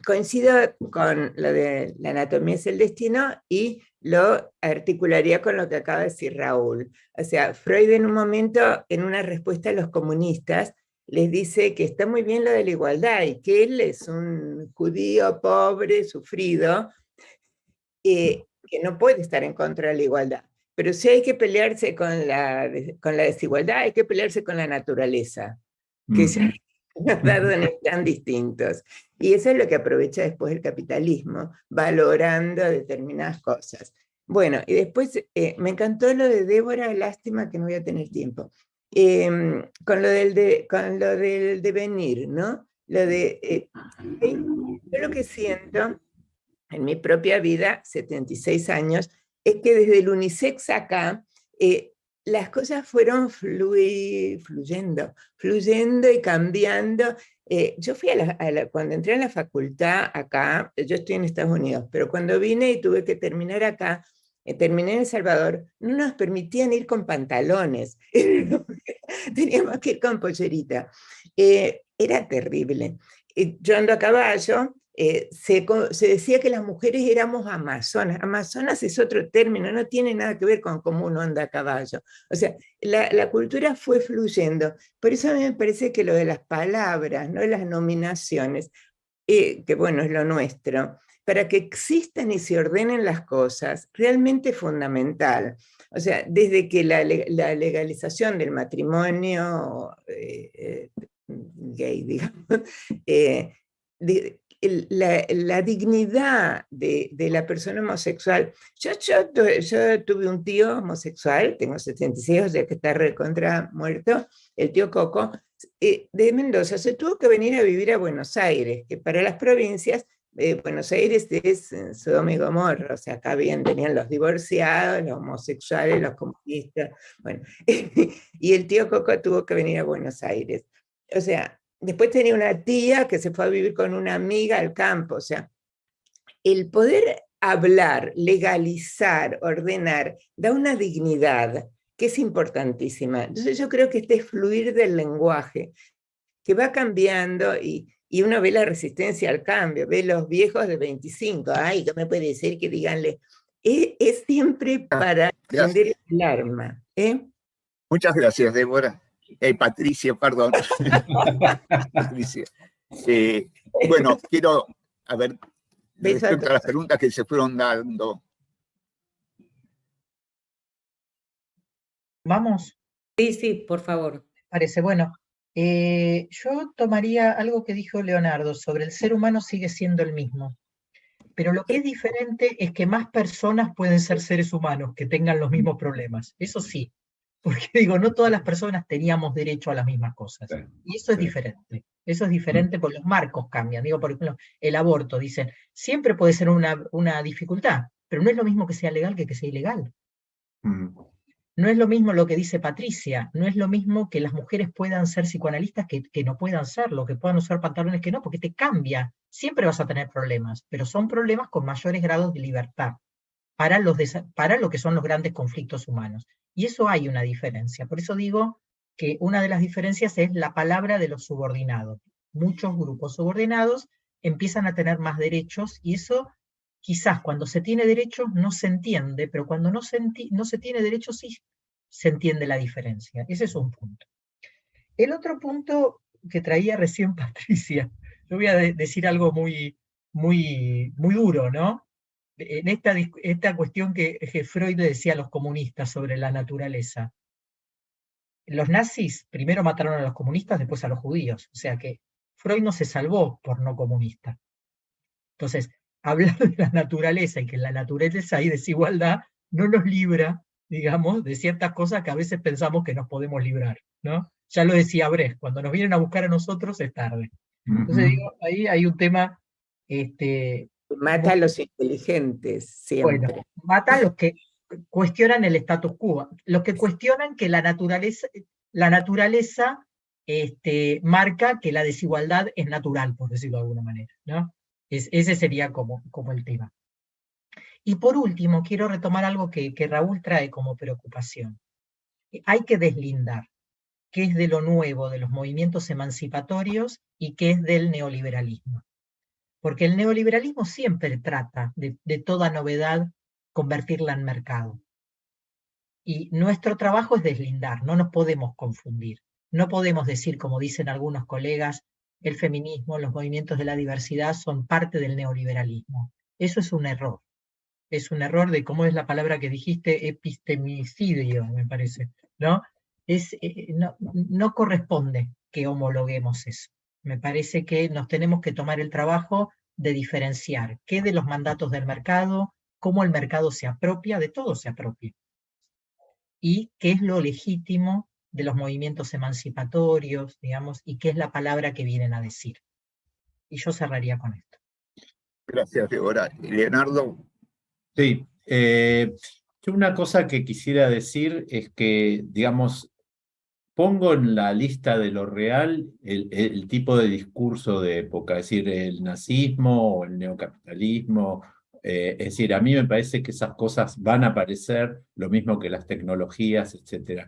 Coincido con lo de la anatomía es el destino y lo articularía con lo que acaba de decir Raúl. O sea, Freud en un momento, en una respuesta a los comunistas, les dice que está muy bien lo de la igualdad y que él es un judío pobre, sufrido, que no puede estar en contra de la igualdad. Pero si hay que pelearse con la desigualdad, hay que pelearse con la naturaleza, que ya nos da dones tan distintos. Y eso es lo que aprovecha después el capitalismo, valorando determinadas cosas. Bueno, y después me encantó lo de Débora, lástima que no voy a tener tiempo, con lo del devenir, ¿no? Yo lo que siento en mi propia vida, 76 años, es que desde el unisex acá, las cosas fueron fluyendo y cambiando. Yo fui cuando entré a la facultad acá, yo estoy en Estados Unidos, pero cuando vine y tuve que terminar acá, terminé en El Salvador, no nos permitían ir con pantalones, teníamos que ir con pollerita. Era terrible. Yo ando a caballo. Se decía que las mujeres éramos amazonas. Amazonas es otro término, no tiene nada que ver con cómo uno anda a caballo. O sea, la cultura fue fluyendo. Por eso a mí me parece que lo de las palabras, ¿no? Las nominaciones, que bueno, es lo nuestro, para que existan y se ordenen las cosas, realmente es fundamental. O sea, desde que la legalización del matrimonio gay, digamos, la dignidad de la persona homosexual. Yo tuve un tío homosexual, tengo 76, o sea que está recontra muerto, el tío Coco, de Mendoza. Se tuvo que venir a vivir a Buenos Aires, que para las provincias, Buenos Aires es Sodoma y Gomorra, o sea, acá tenían los divorciados, los homosexuales, los comunistas, bueno, y el tío Coco tuvo que venir a Buenos Aires. O sea, después tenía una tía que se fue a vivir con una amiga al campo. O sea, el poder hablar, legalizar, ordenar, da una dignidad que es importantísima. Entonces yo creo que este fluir del lenguaje, que va cambiando y uno ve la resistencia al cambio, ve los viejos de 25, ay, ¿qué me puede decir que diganle? Es siempre para prender el alarma. Muchas gracias, Débora. Patricia, perdón. Patricia. Bueno, quiero, a ver, respecto a las preguntas que se fueron dando. ¿Vamos? Sí, por favor. Parece, bueno, yo tomaría algo que dijo Leonardo sobre el ser humano sigue siendo el mismo, pero lo que es diferente es que más personas pueden ser seres humanos que tengan los mismos problemas, eso sí, porque digo, no todas las personas teníamos derecho a las mismas cosas, y eso es diferente porque los marcos cambian. Digo, por ejemplo, el aborto, dicen, siempre puede ser una dificultad, pero no es lo mismo que sea legal que sea ilegal. No es lo mismo lo que dice Patricia, no es lo mismo que las mujeres puedan ser psicoanalistas que no puedan serlo, que puedan usar pantalones que no, porque te cambia. Siempre vas a tener problemas, pero son problemas con mayores grados de libertad para lo que son los grandes conflictos humanos. Y eso hay una diferencia. Por eso digo que una de las diferencias es la palabra de los subordinados. Muchos grupos subordinados empiezan a tener más derechos y eso quizás cuando se tiene derechos no se entiende, pero cuando no se tiene derechos sí se entiende la diferencia. Ese es un punto. El otro punto que traía recién Patricia, yo voy a decir algo muy duro, ¿no? En esta cuestión que Freud le decía a los comunistas sobre la naturaleza. Los nazis primero mataron a los comunistas, después a los judíos. O sea que Freud no se salvó por no comunista. Entonces, hablar de la naturaleza y que en la naturaleza hay desigualdad no nos libra digamos, de ciertas cosas que a veces pensamos que nos podemos librar, ¿no? Ya lo decía Brecht, cuando nos vienen a buscar a nosotros es tarde. Entonces, digo, ahí hay un tema, Mata a los inteligentes, bueno, siempre. mata a los que cuestionan el status quo, los que cuestionan que la naturaleza marca que la desigualdad es natural, por decirlo de alguna manera, ¿no? Ese sería como el tema. Y por último, quiero retomar algo que Raúl trae como preocupación. Hay que deslindar qué es de lo nuevo de los movimientos emancipatorios y qué es del neoliberalismo. Porque el neoliberalismo siempre trata de toda novedad convertirla en mercado. Y nuestro trabajo es deslindar, no nos podemos confundir. No podemos decir, como dicen algunos colegas, el feminismo, los movimientos de la diversidad son parte del neoliberalismo. Eso es un error. Es un error de, ¿cómo es la palabra que dijiste? Epistemicidio, me parece, ¿no? No corresponde que homologuemos eso. Me parece que nos tenemos que tomar el trabajo de diferenciar qué de los mandatos del mercado, cómo el mercado se apropia, de todo se apropia, y qué es lo legítimo de los movimientos emancipatorios, digamos, y qué es la palabra que vienen a decir. Y yo cerraría con esto. Gracias, Débora. Leonardo. Sí, yo una cosa que quisiera decir es que, digamos, pongo en la lista de lo real el tipo de discurso de época, es decir, el nazismo o el neocapitalismo. Es decir, a mí me parece que esas cosas van a aparecer, lo mismo que las tecnologías, etc.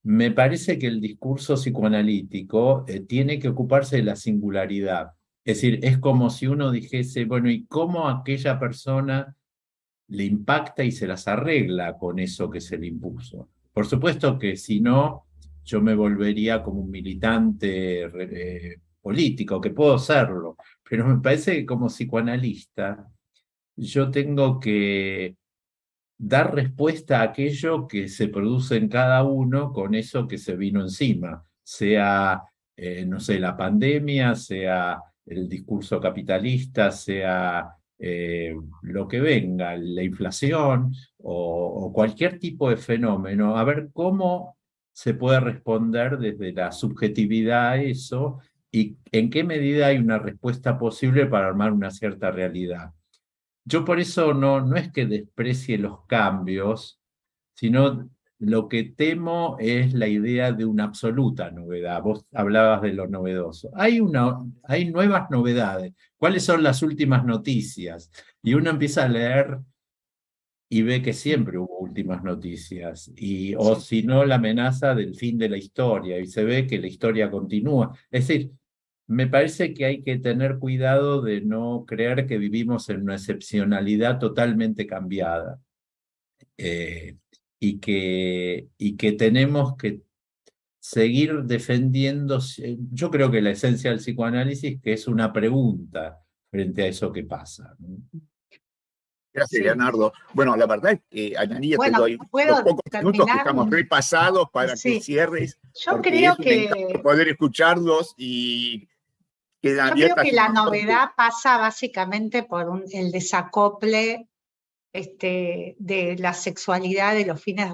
Me parece que el discurso psicoanalítico tiene que ocuparse de la singularidad. Es decir, es como si uno dijese, bueno, ¿y cómo aquella persona le impacta y se las arregla con eso que se le impuso? Por supuesto que si no, yo me volvería como un militante político, que puedo serlo, pero me parece que como psicoanalista yo tengo que dar respuesta a aquello que se produce en cada uno con eso que se vino encima, sea, no sé, la pandemia, sea el discurso capitalista, sea lo que venga, la inflación o cualquier tipo de fenómeno, a ver cómo se puede responder desde la subjetividad a eso y en qué medida hay una respuesta posible para armar una cierta realidad. Yo por eso no es que desprecie los cambios, sino lo que temo es la idea de una absoluta novedad. Vos hablabas de lo novedoso. Hay nuevas novedades. ¿Cuáles son las últimas noticias? Y uno empieza a leer y ve que siempre hubo últimas noticias, o si no, la amenaza del fin de la historia, y se ve que la historia continúa. Es decir, me parece que hay que tener cuidado de no creer que vivimos en una excepcionalidad totalmente cambiada, y que tenemos que seguir defendiendo. Yo creo que la esencia del psicoanálisis que es una pregunta frente a eso que pasa, ¿no? Gracias, Leonardo. Bueno, la verdad es que, Analía, te doy los pocos minutos que estamos repasados para que cierres. Yo creo que poder escucharlos y quedan abiertas. Yo creo que la novedad pasa básicamente por el desacople de la sexualidad de los fines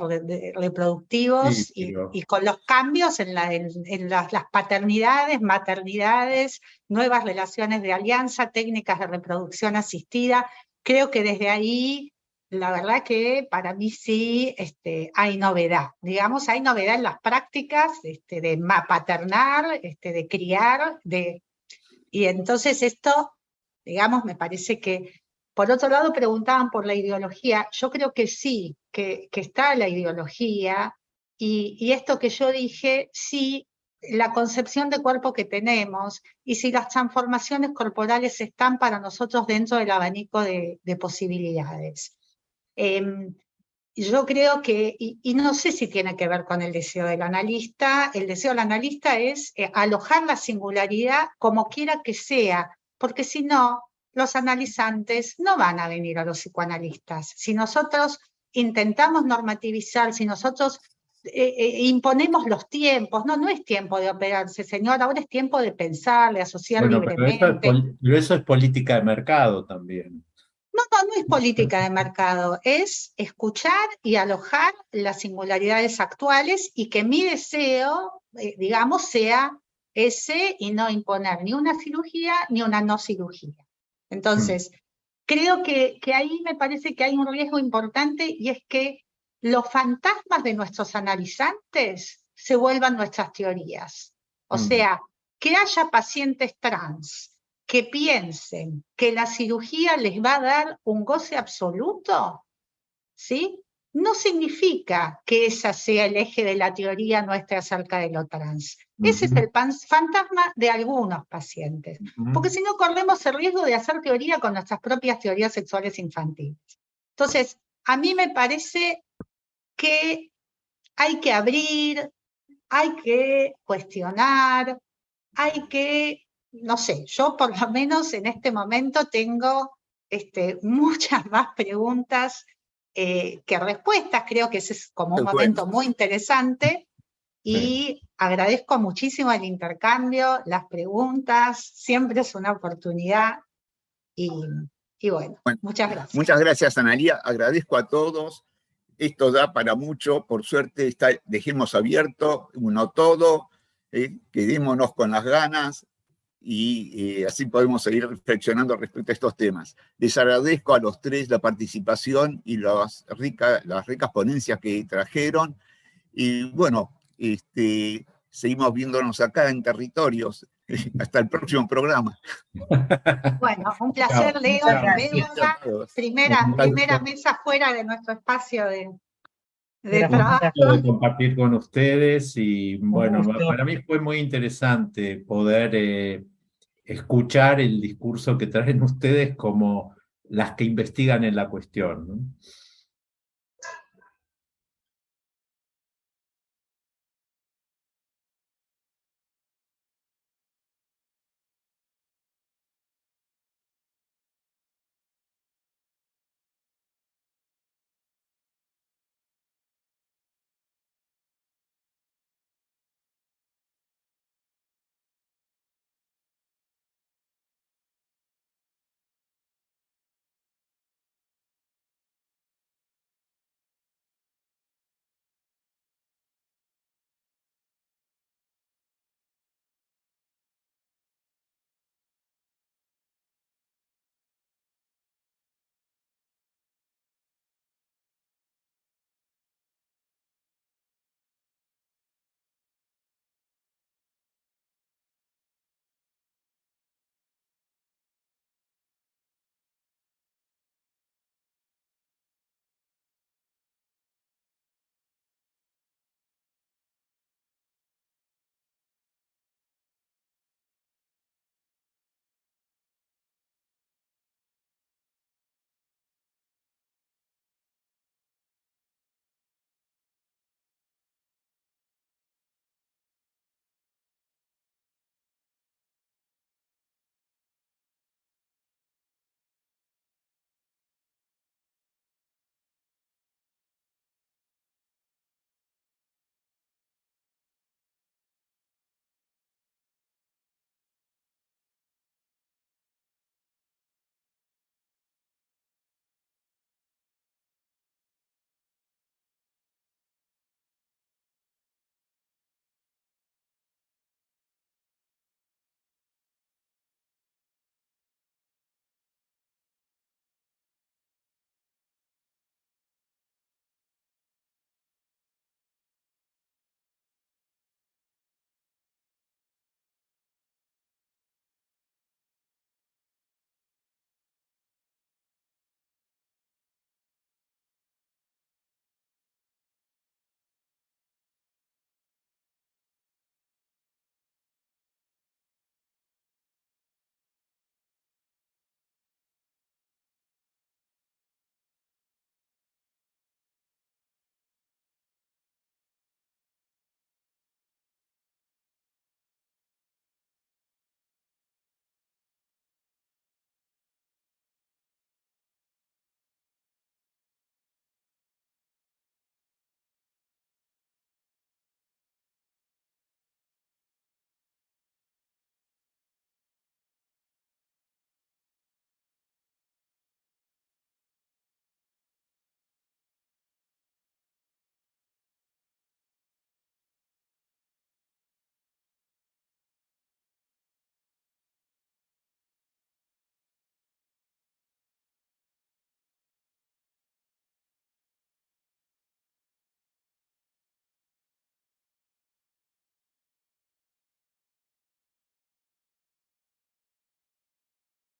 reproductivos, y con los cambios en las paternidades, maternidades, nuevas relaciones de alianza, técnicas de reproducción asistida. Creo que desde ahí, la verdad que para mí sí hay novedad. Digamos, hay novedad en las prácticas de paternar, de criar, y entonces esto, digamos, me parece que, por otro lado, preguntaban por la ideología. Yo creo que sí, que está la ideología, y esto que yo dije, sí, la concepción de cuerpo que tenemos, y si las transformaciones corporales están para nosotros dentro del abanico de posibilidades. Yo creo que, y no sé si tiene que ver con el deseo del analista. El deseo del analista es alojar la singularidad como quiera que sea, porque si no, los analizantes no van a venir a los psicoanalistas. Si nosotros intentamos normativizar, si nosotros imponemos los tiempos, no es tiempo de operarse, señor, ahora es tiempo de pensar, de asociar libremente. Pero eso es política de mercado también. No es política de mercado, es escuchar y alojar las singularidades actuales y que mi deseo, digamos, sea ese y no imponer ni una cirugía ni una no cirugía. Entonces, creo que ahí me parece que hay un riesgo importante y es que los fantasmas de nuestros analizantes se vuelvan nuestras teorías. O sea, que haya pacientes trans que piensen que la cirugía les va a dar un goce absoluto, ¿sí? No significa que esa sea el eje de la teoría nuestra acerca de lo trans. Ese es el fantasma de algunos pacientes, porque si no corremos el riesgo de hacer teoría con nuestras propias teorías sexuales infantiles. Entonces, a mí me parece que hay que abrir, hay que cuestionar, hay que, no sé, yo por lo menos en este momento tengo muchas más preguntas que respuestas. Creo que ese es como un momento muy interesante y agradezco muchísimo el intercambio, las preguntas, siempre es una oportunidad y bueno, muchas gracias. Muchas gracias, Analía, agradezco a todos. Esto da para mucho, por suerte dejemos abierto uno todo, quedémonos con las ganas y así podemos seguir reflexionando respecto a estos temas. Les agradezco a los tres la participación y las ricas ponencias que trajeron y bueno, seguimos viéndonos acá en Territorios. Hasta el próximo programa. Bueno, un placer, Leo. Primera mesa fuera de nuestro espacio de trabajo. De compartir con ustedes y bueno, para mí fue muy interesante poder escuchar el discurso que traen ustedes como las que investigan en la cuestión, ¿no?